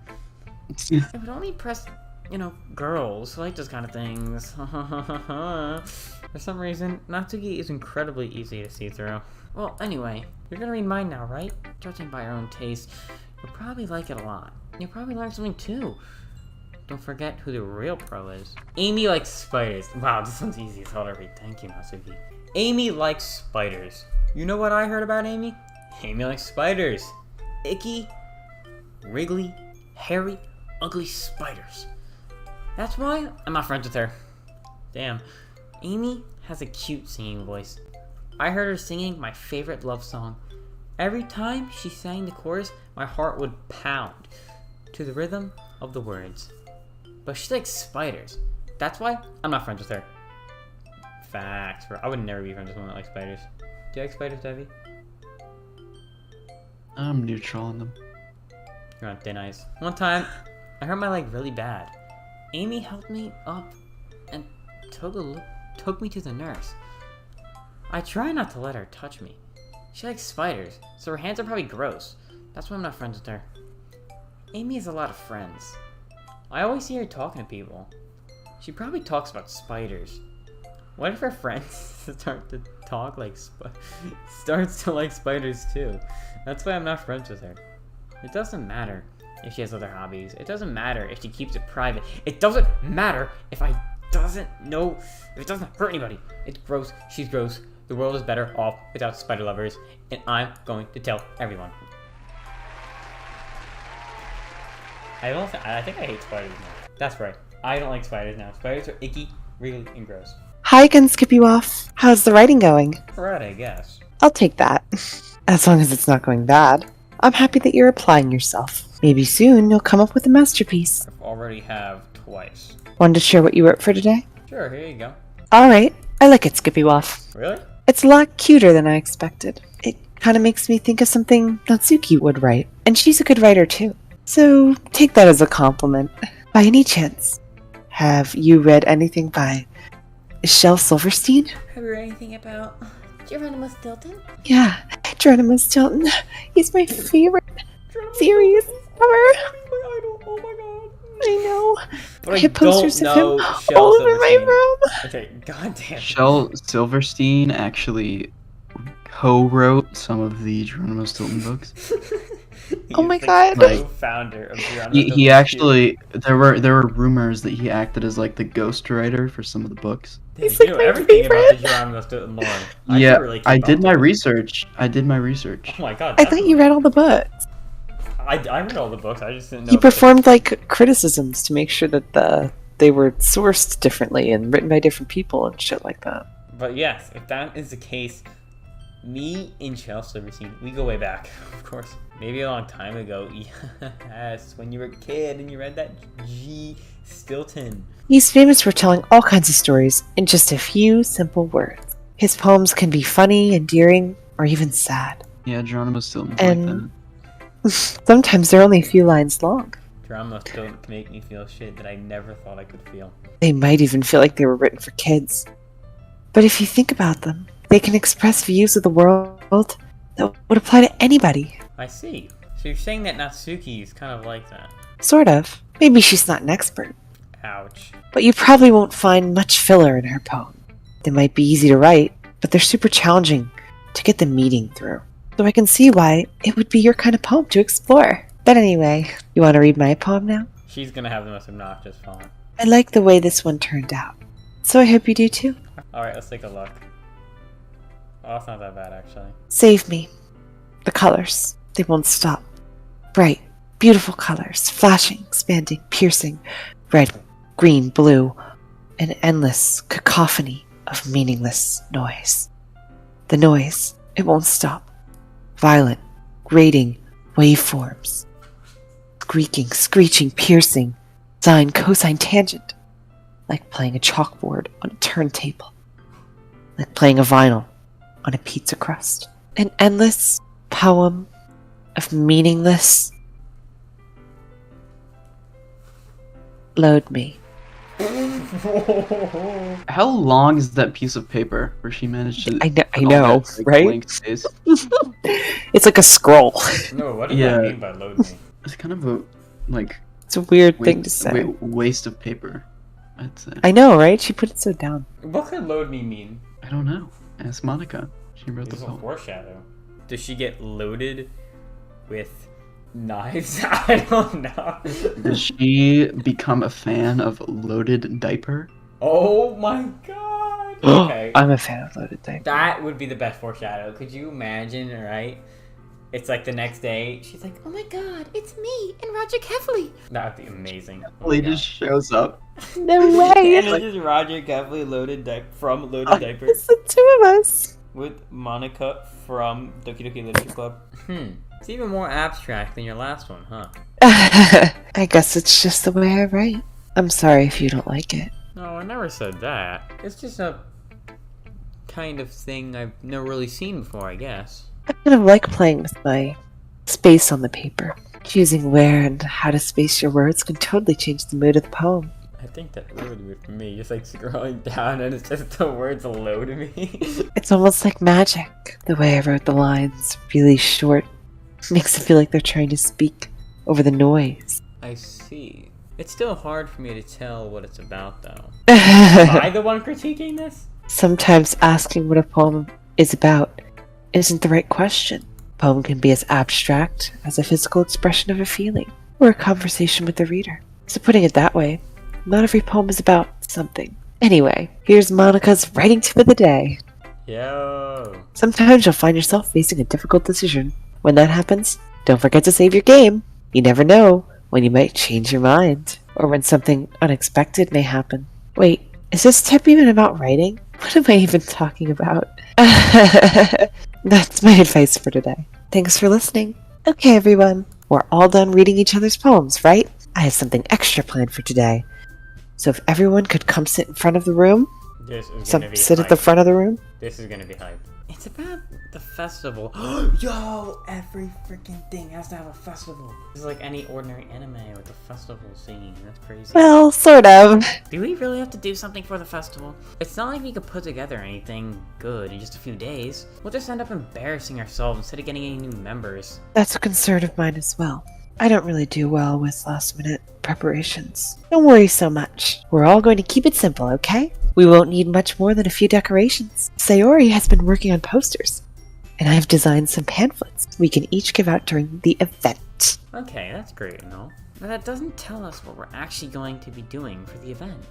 I would only press, you know, girls who like those kind of things. For some reason, Natsuki is incredibly easy to see through. Well, anyway, you're gonna read mine now, right? Judging by your own taste, you'll probably like it a lot. You'll probably learn something too. Don't forget who the real pro is. Amy likes spiders. Wow, this one's easy as hell to read. Thank you, Natsuki. Amy likes spiders. You know what I heard about Amy? Amy likes spiders. Icky, wriggly, hairy, ugly spiders. That's why I'm not friends with her. Damn. Amy has a cute singing voice. I heard her singing my favorite love song. Every time she sang the chorus, my heart would pound to the rhythm of the words. But she likes spiders. That's why I'm not friends with her. Facts. I would never be friends with someone that likes spiders. Do you like spiders, Debbie? I'm neutral on them. You're on thin ice. One time, I hurt my leg really bad. Amy helped me up and took me to the nurse. I try not to let her touch me. She likes spiders, so her hands are probably gross. That's why I'm not friends with her. Amy has a lot of friends. I always see her talking to people. She probably talks about spiders. What if her friends start to talk like starts to like spiders too? That's why I'm not friends with her. It doesn't matter if she has other hobbies. It doesn't matter if she keeps it private. It doesn't matter if it doesn't hurt anybody. It's gross. She's gross. The world is better off without spider lovers, and I'm going to tell everyone. I think I hate spiders now. That's right. I don't like spiders now. Spiders are icky, wriggly, and gross. Hi again, SkippiWaff. How's the writing going? Right, I guess. I'll take that. As long as it's not going bad. I'm happy that you're applying yourself. Maybe soon you'll come up with a masterpiece. I've already have twice. Want to share what you wrote for today? Sure, here you go. Alright, I like it, SkippiWaff. Really? It's a lot cuter than I expected. It kind of makes me think of something Natsuki would write. And she's a good writer too. So take that as a compliment. By any chance, have you read anything by Michelle Silverstein? Have you read anything about Geronimo Stilton? Yeah, Geronimo Stilton. He's my favorite series ever. My idol. Oh my god. I know. But I have posters of him all over my room. Okay, goddamn. Michelle Silverstein actually co-wrote some of the Geronimo Stilton books. Oh my god. Like, co-founder of Geronimo He Stilton. actually there were rumors that he acted as like the ghostwriter for some of the books. He's You like know my everything about the favorite. Geronimo Stilton lore. Yeah, should really keep I up did my with it. research. Oh my god. I thought you read all the books. I read all the books. I just didn't know. He performed like criticisms to make sure that they were sourced differently and written by different people and shit like that. But yes, if that is the case, me and Chelsea Silverstein, we go way back, of course. Maybe a long time ago. Yes, when you were a kid and you read that G. Stilton. He's famous for telling all kinds of stories in just a few simple words. His poems can be funny, endearing, or even sad. Yeah, Geronimo Stilton's And- like that. Sometimes they're only a few lines long. Geronimo Stilton can make me feel shit that I never thought I could feel. They might even feel like they were written for kids. But if you think about them, they can express views of the world that would apply to anybody. I see. So you're saying that Natsuki is kind of like that. Sort of. Maybe she's not an expert. Ouch. But you probably won't find much filler in her poem. They might be easy to write, but they're super challenging to get the meaning through. So I can see why it would be your kind of poem to explore. But anyway, you want to read my poem now? She's gonna have the most obnoxious phone. I like the way this one turned out. So I hope you do too. Alright, let's take a look. Oh, it's not that bad, actually. Save me. The colors. They won't stop. Bright, beautiful colors. Flashing, expanding, piercing. Red, green, blue. An endless cacophony of meaningless noise. The noise, it won't stop. Violent, grating, waveforms. Squeaking, screeching, piercing. Sine, cosine, tangent. Like playing a chalkboard on a turntable. Like playing a vinyl on a pizza crust. An endless poem of meaningless. Load me. How long is that piece of paper where she managed to? I put all know, that, like, right? blank space? It's like a scroll. No, what does Yeah. that mean by load me? It's kind of a like It's a weird thing to say. waste of paper. I'd say. I know, right? She put it so down. What could load me mean? I don't know. Ask Monika. She wrote the This is a poem. foreshadow. Does she get loaded with knives? I don't know. Does she become a fan of loaded diaper? Oh my god. Okay. I'm a fan of loaded diaper. That would be the best foreshadow. Could you imagine, right? It's like the next day, she's like, Oh my god, it's me and Roger Kefley. that would be amazing. Oh my Well, he God. just shows up. No And way! it's just Roger Kefley from Loaded Diaper It's the two of us. with Monika from Doki Doki Literature Club. It's even more abstract than your last one, huh? I guess it's just the way I write. I'm sorry if you don't like it. No, I never said that. It's just a kind of thing I've never really seen before, I guess. I kind of like playing with my space on the paper. Choosing where and how to space your words can totally change the mood of the poem. I think that would with me, just like scrolling down and it's just the words load me. It's almost like magic. The way I wrote the lines, really short, makes it feel like they're trying to speak over the noise. I see. It's still hard for me to tell what it's about, though. Am I the one critiquing this? Sometimes asking what a poem is about isn't the right question. A poem can be as abstract as a physical expression of a feeling, or a conversation with the reader. So putting it that way, not every poem is about something. Anyway, here's Monica's writing tip of the day. Yo. Sometimes you'll find yourself facing a difficult decision. When that happens, don't forget to save your game. You never know when you might change your mind, or when something unexpected may happen. Wait, is this tip even about writing? What am I even talking about? That's my advice for today. Thanks for listening. Okay, everyone, we're all done reading each other's poems, right? I have something extra planned for today. So if everyone could come sit in front of the room, This is gonna be sit at the hype. front of the room. This is gonna be hype. It's about the festival. Yo, every freaking thing has to have a festival. This is like any ordinary anime with a festival scene. That's crazy. Well, sort of. Do we really have to do something for the festival? It's not like we could put together anything good in just a few days. We'll just end up embarrassing ourselves instead of getting any new members. That's a concern of mine as well. I don't really do well with last-minute preparations. Don't worry so much. We're all going to keep it simple, okay? We won't need much more than a few decorations. Sayori has been working on posters, and I've designed some pamphlets we can each give out during the event. Okay, that's great and all. But that doesn't tell us what we're actually going to be doing for the event.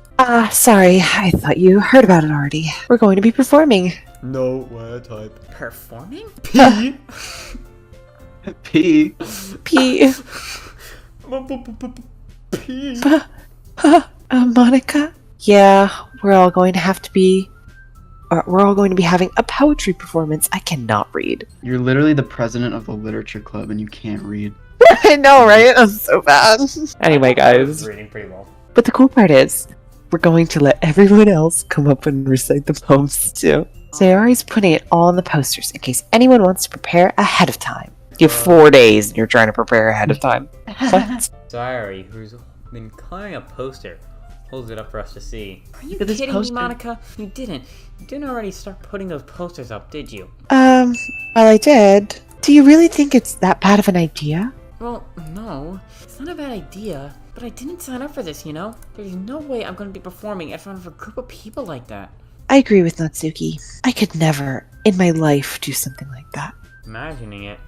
Sorry, I thought you heard about it already. We're going to be performing. No, what type? Performing? P. P. P. Monica? Yeah, we're all going to be having a poetry performance. I cannot read. You're literally the president of the literature club and you can't read. I know, right? I'm so bad. Anyway, I was guys. reading pretty well. But the cool part is, we're going to let everyone else come up and recite the poems too. Sayori's putting it all on the posters in case anyone wants to prepare ahead of time. You have 4 days and you're trying to prepare ahead of time. What? Sayori, who's been coloring a poster, holds it up for us to see. Are you Look at this kidding poster. me, Monika? You didn't already start putting those posters up, did you? Well, I did. Do you really think it's that bad of an idea? Well, no. It's not a bad idea, but I didn't sign up for this, you know? There's no way I'm going to be performing in front of a group of people like that. I agree with Natsuki. I could never, in my life, do something like that. Imagining it,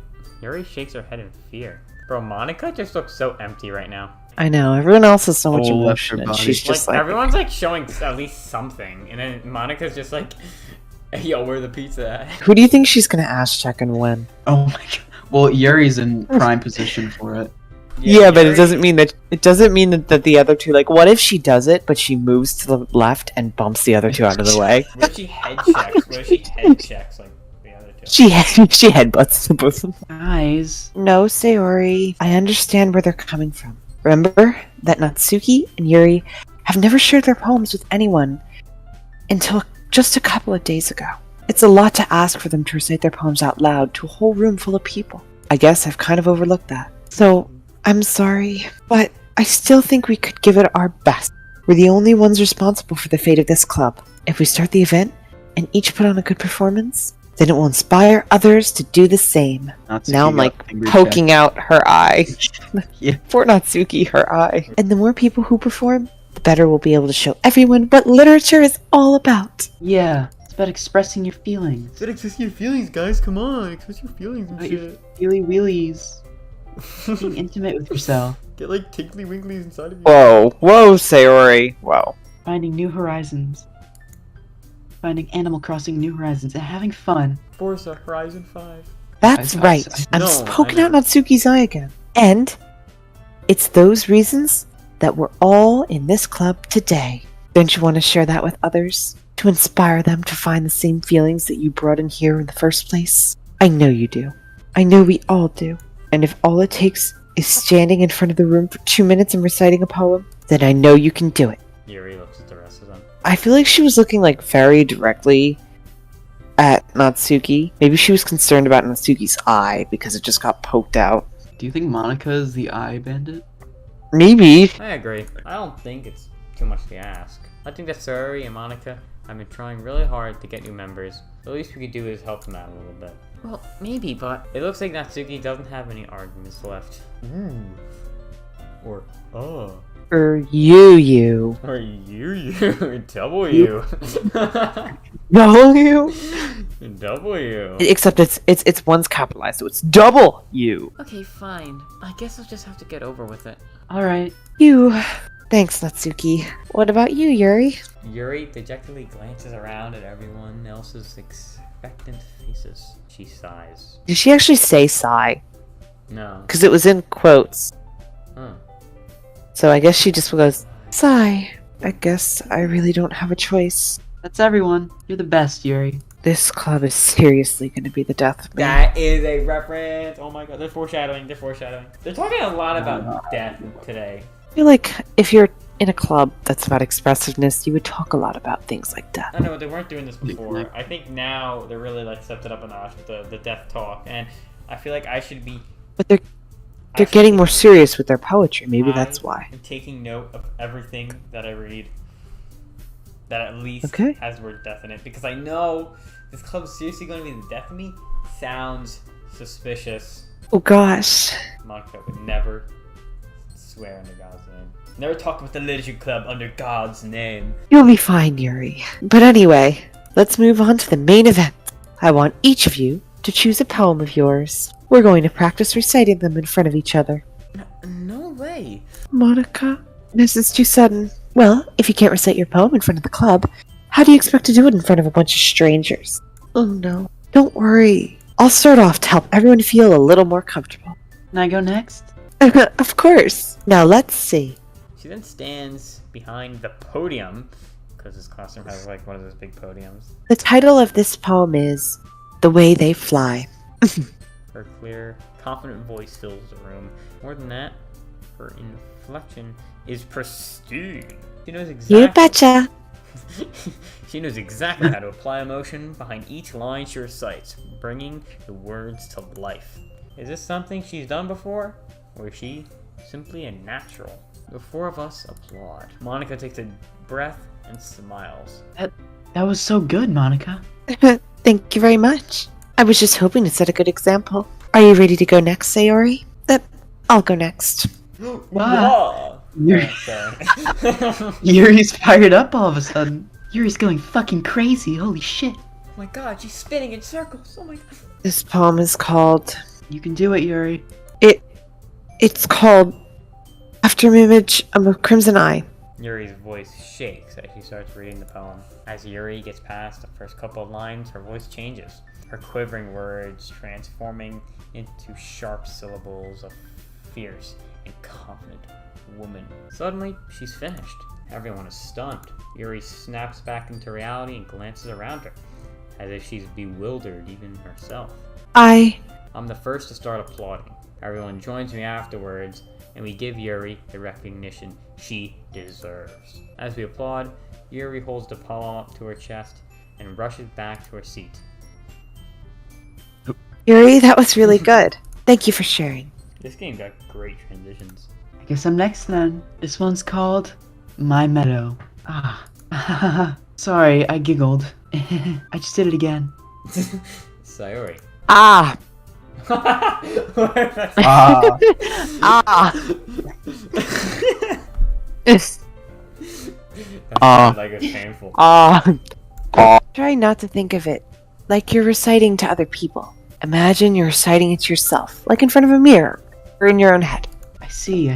Yuri shakes her head in fear. Bro, Monika just looks so empty right now. I know, everyone else has so much Oh, left emotion, her and body. she's just like, everyone's like showing at least something, and then Monica's just like Hey, yo, where the pizza at? Who do you think she's gonna ass check and when? Oh my god. Well, Yuri's in prime position for it. Yeah, but it Yuri- doesn't mean that the other two, like, what if she does it, but she moves to the left and bumps the other two out of the way? What if she head checks? What if she head checks like the other two? She headbutts the both of them. Guys. No, Sayori, I understand where they're coming from. Remember that Natsuki and Yuri have never shared their poems with anyone until just a couple of days ago. It's a lot to ask for them to recite their poems out loud to a whole room full of people. I guess I've kind of overlooked that. So, I'm sorry, but I still think we could give it our best. We're the only ones responsible for the fate of this club. If we start the event and each put on a good performance, then it will inspire others to do the same. Natsuki Now I'm got like finger poking out her eye. Yeah. For Natsuki, her eye. And the more people who perform, the better we'll be able to show everyone what literature is all about. checked. Yeah. It's about expressing your feelings. Express your feelings, guys. Come on, express your feelings and About your feely wheelies. Being intimate with yourself. Get like tinkly winglies inside of you. Whoa, Sayori. Whoa. Finding new horizons. Finding Animal Crossing New Horizons and having fun. Forza Horizon 5. That's I- right. I'm No, poking I out know. Natsuki's eye again. And it's those reasons that we're all in this club today. Don't you want to share that with others? To inspire them to find the same feelings that you brought in here in the first place? I know you do. I know we all do. And if all it takes is standing in front of the room for 2 minutes and reciting a poem, then I know you can do it. Yuri looks at the rest of them. I feel like she was looking like very directly at Natsuki. Maybe she was concerned about Natsuki's eye because it just got poked out. Do you think Monika is the eye bandit? Maybe. I agree. I don't think it's too much to ask. I think that Sayori and Monika have been trying really hard to get new members. The least we could do is help them out a little bit. Well, maybe, but it looks like Natsuki doesn't have any arguments left. Or, Or you. Or you. W. W? W. Except it's one's capitalized, so it's double you. Okay, fine. I guess I'll just have to get over with it. Alright. You. Thanks, Natsuki. What about you, Yuri? Yuri dejectedly glances around at everyone else's expectant faces. She sighs. Did she actually say sigh? No. Because it was in quotes. Huh. So I guess she just goes, sigh. I guess I really don't have a choice. That's everyone. You're the best, Yuri. This club is seriously going to be the death of me. That is a reference. Oh my god, they're foreshadowing. They're foreshadowing. They're talking a lot about death today. I feel like if you're in a club that's about expressiveness, you would talk a lot about things like death. I know, but they weren't doing this before. I think now they're really like stepped it up a notch with the death talk, and I feel like I should be. But they're getting more serious with their poetry. Maybe that's why. I'm taking note of everything that I read that at least has the word death in it, because I know this club is seriously going to be the death of me. Sounds suspicious. Oh gosh. Monika would never swear under God's name. Never talk about the literature club under God's name. You'll be fine, Yuri. But anyway, let's move on to the main event. I want each of you to choose a poem of yours. We're going to practice reciting them in front of each other. No way. Monika, this is too sudden. Well, if you can't recite your poem in front of the club, how do you expect to do it in front of a bunch of strangers? Oh no. Don't worry. I'll start off to help everyone feel a little more comfortable. Can I go next? Of course. Now let's see. She then stands behind the podium, because this classroom has like one of those big podiums. The title of this poem is The Way They Fly. Her clear, confident voice fills the room. More than that, her inflection is pristine. She knows exactly. You betcha. She knows exactly how to apply emotion behind each line she recites, bringing the words to life. Is this something she's done before, or is she simply a natural? The four of us applaud. Monika takes a breath and smiles. That was so good, Monika. Thank you very much. I was just hoping to set a good example. Are you ready to go next, Sayori? I'll go next. Wow. Yuri. Oh, sorry. Yuri's fired up all of a sudden. Yuri's going fucking crazy. Holy shit. Oh my god, she's spinning in circles. Oh my god. This poem is called... You can do it, Yuri. It's called After Image of a Crimson Eye. Yuri's voice shakes as she starts reading the poem. As Yuri gets past the first couple of lines, her voice changes, her quivering words transforming into sharp syllables of fierce and confident woman. Suddenly, she's finished. Everyone is stunned. Yuri snaps back into reality and glances around her, as if she's bewildered even herself. I'm the first to start applauding. Everyone joins me afterwards, and we give Yuri the recognition she deserves. As we applaud, Yuri holds the poem up to her chest and rushes back to her seat. Yuri, that was really good. Thank you for sharing. This game got great transitions. I guess I'm next then. This one's called My Meadow. Sorry, I giggled. I just did it again. Sayori. Ah! That sounds like it's painful. Try not to think of it like you're reciting to other people. Imagine you're reciting it to yourself, like in front of a mirror, or in your own head. I see.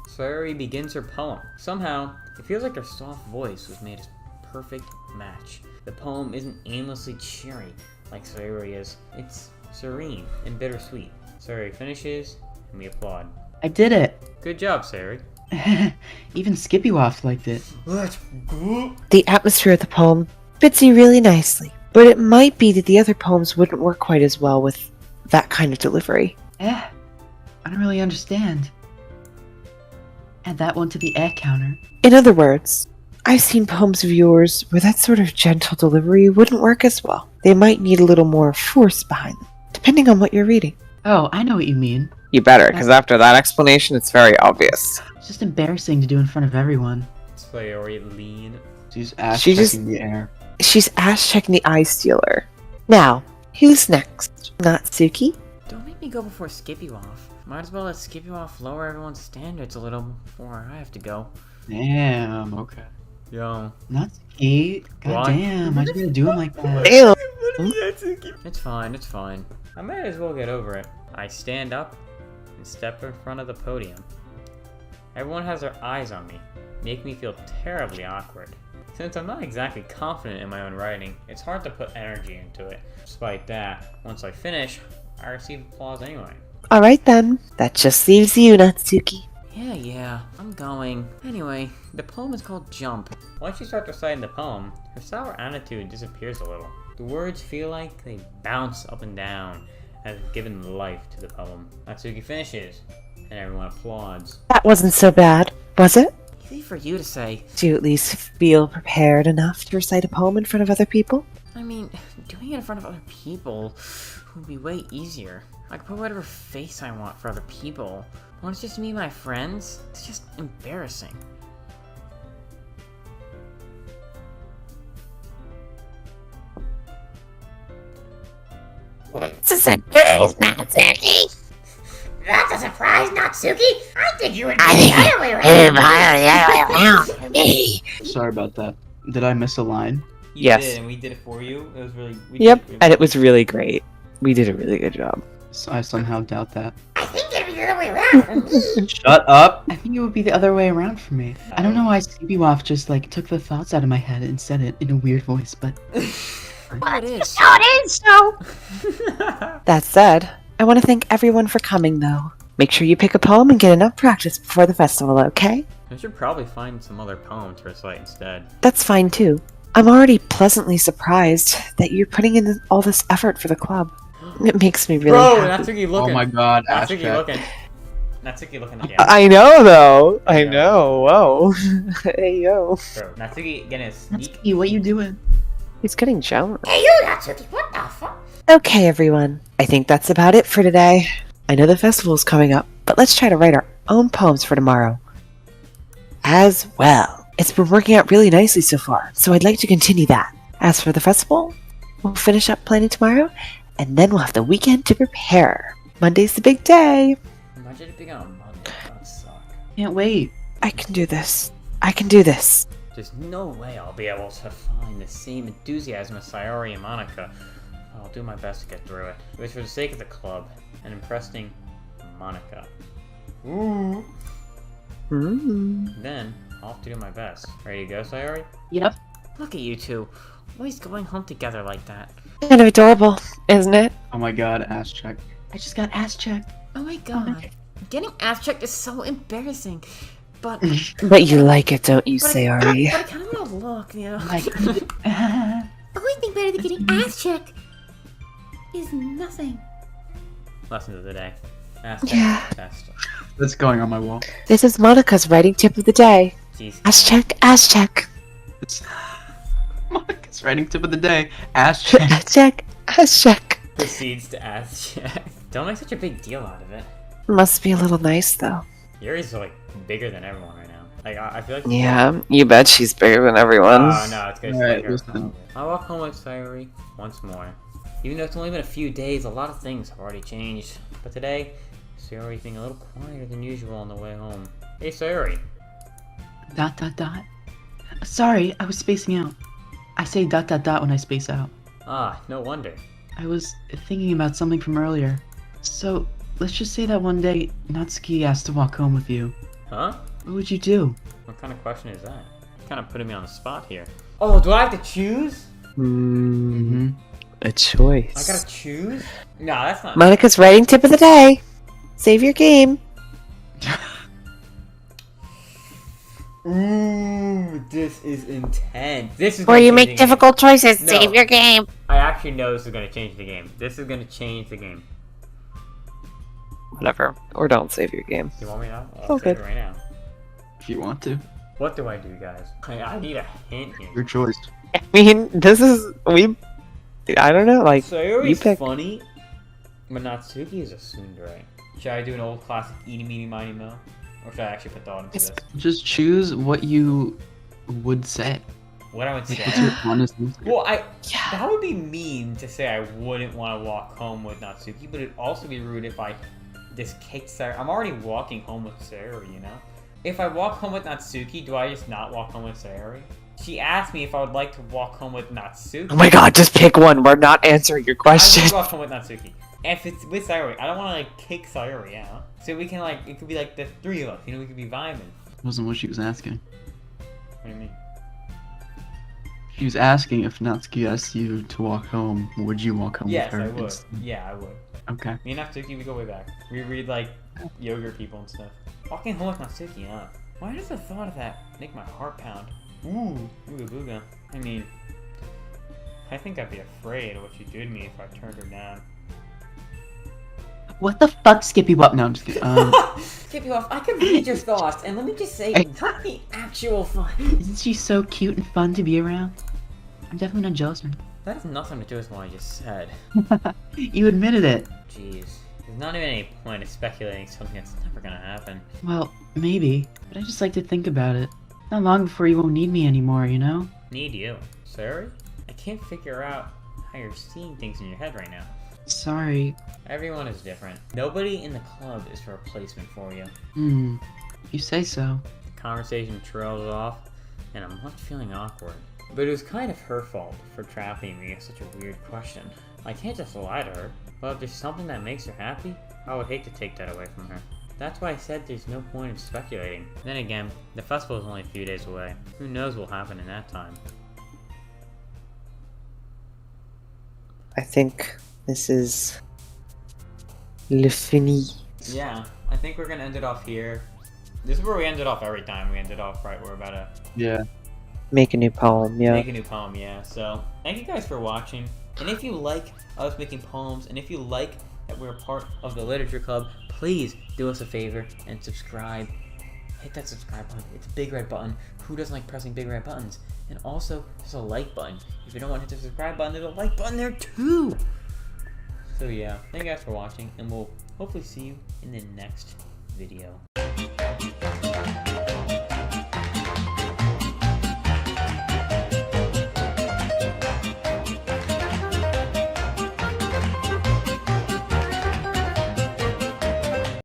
Sayori begins her poem. Somehow, it feels like her soft voice was made a perfect match. The poem isn't aimlessly cheery like Sayori is. It's serene and bittersweet. Sayori finishes, and we applaud. I did it. Good job, Sayori. Even SkippiWaff liked it. Let's go. The atmosphere of the poem fits you really nicely, but it might be that the other poems wouldn't work quite as well with that kind of delivery. I don't really understand. Add that one to the counter. In other words, I've seen poems of yours where that sort of gentle delivery wouldn't work as well. They might need a little more force behind them, depending on what you're reading. Oh, I know what you mean. You better, because after that explanation, it's very obvious. It's just embarrassing to do in front of everyone. Sayori lean. She's the air. She's ass checking the eye stealer. Now, who's next? Natsuki? Don't make me go before SkippiWaff. Might as well let SkippiWaff lower everyone's standards a little before I have to go. Damn, okay. Yo. Natsuki, goddamn, why'd you gotta do him like that? Damn. It's fine. I might as well get over it. I stand up and step in front of the podium. Everyone has their eyes on me, making me feel terribly awkward. Since I'm not exactly confident in my own writing, it's hard to put energy into it. Despite that, once I finish, I receive applause anyway. Alright then, that just leaves you, Natsuki. Yeah, I'm going. Anyway, the poem is called Jump. Once you start reciting the poem, her sour attitude disappears a little. The words feel like they bounce up and down, as if given life to the poem. Natsuki finishes, and everyone applauds. That wasn't so bad, was it? Easy for you to say. Do you at least feel prepared enough to recite a poem in front of other people? I mean, doing it in front of other people would be way easier. I could put whatever face I want for other people. When it's just me and my friends, it's just embarrassing. It's a surprise, Natsuki. That's a surprise, Natsuki. I think you would be the other way around. Sorry about that. Did I miss a line? You Yes. did, and we did it for you. It was really... And it was really great. We did a really good job. So I somehow doubt that. I think it'd be the other way around for me. Shut up! I think it would be the other way around for me. I don't know why SkippiWaff just took the thoughts out of my head and said it in a weird voice, but Oh, it is. So it is so. That said, I want to thank everyone for coming though. Make sure you pick a poem and get enough practice before the festival, okay? I should probably find some other poem to recite instead. That's fine too. I'm already pleasantly surprised that you're putting in all this effort for the club. It makes me really Bro, happy. Natsuki looking. oh my god, Natsuki Ashtrack. looking. Natsuki looking again. I know, though. I Yeah. know. Whoa. Hey, yo. Bro, Natsuki getting a sneak. Natsuki, what you doing? He's getting jealous. Hey, you, Natsuki, what the fuck? Okay, everyone. I think that's about it for today. I know the festival's coming up, but let's try to write our own poems for tomorrow as well. It's been working out really nicely so far, so I'd like to continue that. As for the festival, we'll finish up planning tomorrow, and then we'll have the weekend to prepare. Monday's the big day. Imagine it being on a Monday. That would suck. Can't wait. I can do this. I can do this. There's no way I'll be able to find the same enthusiasm as Sayori and Monika. I'll do my best to get through it. It was for the sake of the club and impressing Monika. Ooh. Mm. Then, I'll have to do my best. Ready to go, Sayori? Yep. Look at you two. Always going home together like that. Kind of adorable, isn't it? Oh my god, ass check. I just got ass checked. Oh my god. Getting ass checked is so embarrassing. But But you like it, don't you, but Sayori? I kind of want to look, you know. Like, Only thing better than getting ass checked is nothing. Lesson of the day. Ass Yeah. check test. what's going on my wall? This is Monica's writing tip of the day. Jeez. Ass check, ass check. It's Monica's writing tip of the day. Ass check. Ass check, ass check. Proceeds to ass check. Don't make such a big deal out of it. Must be a little nice, though. Yuri's like bigger than everyone right now. Like I feel like. Yeah, you bet she's bigger than everyone. Oh no, it's gonna Alright, stay her. listen. I walk home with Sayori once more. Even though it's only been a few days, a lot of things have already changed. But today, Sayori's being a little quieter than usual on the way home. Hey Sayori. ... Sorry, I was spacing out. I say ... when I space out. Ah, no wonder. I was thinking about something from earlier. So, let's just say that one day, Natsuki asked to walk home with you. Huh? What would you do? What kind of question is that? Kind of putting me on the spot here. Oh, do I have to choose? Mm-hmm. A choice. I gotta choose? No, that's not. Monica's writing tip of the day. Save your game. Ooh, this is intense. This is Where gonna you change make the game. difficult choices, No. save your game. I actually know this is gonna change the game. This is gonna change the game. Whatever. Or don't save your game. Do you want me now? It's I'll all say it good. right now. If you want to. What do I do, guys? I need a hint here. Your choice. I mean, this is I don't know. Like Sayori's you pick. funny, but Natsuki is a tsundere. Should I do an old classic eeny meeny miny mo? Or should I actually put thought into this? Just choose what you would say. What I would Like, say. what's your honest answer? Well, that would be mean to say I wouldn't want to walk home with Natsuki, but it'd also be rude if I just kicked Sayori. I'm already walking home with Sayori, you know? If I walk home with Natsuki, do I just not walk home with Sayori? She asked me if I would like to walk home with Natsuki. Oh my god, just pick one. We're not answering your I question. would walk home with Natsuki. If it's with Sayori, I don't want to like kick Sayori out. So we can like, it could be like the three of us, you know, we could be vibing. Wasn't what she was asking. What do you mean? She was asking if Natsuki asked you to walk home, would you walk home Yes, with her? I would. instead? Yeah, I would. Okay. Me and Natsuki, we go way back. We read like yogurt people and stuff. Walking home with Natsuki, huh? Why does the thought of that make my heart pound? Ooh, ooga booga. I mean, I think I'd be afraid of what she'd do to me if I turned her down. What the fuck, SkippiWaff? No, I'm just kidding. SkippiWaff, I could read your thoughts, and let me just say, Hey. not the actual fun. Isn't she so cute and fun to be around? I'm definitely not jealous of her. That has nothing to do with what I just said. You admitted it. Jeez. There's not even any point in speculating something that's never gonna happen. Well, maybe, but I just like to think about it. Not long before you won't need me anymore, you know? Need you. Sorry? I can't figure out how you're seeing things in your head right now. Sorry. Everyone is different. Nobody in the club is a replacement for you. If you say so. The conversation trails off, and I'm left feeling awkward. But it was kind of her fault for trapping me with such a weird question. I can't just lie to her, but if there's something that makes her happy, I would hate to take that away from her. That's why I said there's no point in speculating. Then again, the festival is only a few days away. Who knows what will happen in that time? I think this is le fini. Yeah, I think we're gonna end it off here. This is where we ended off every time. We ended off right. We're about to Yeah. Make a new poem, yeah. make a new poem, yeah. So, thank you guys for watching. And if you like us making poems, and if you like that we're part of the literature club, please do us a favor and subscribe. Hit that subscribe button. It's a big red button. Who doesn't like pressing big red buttons? And also, there's a like button. If you don't want to hit the subscribe button, there's a like button there too. So yeah, thank you guys for watching, and we'll hopefully see you in the next video.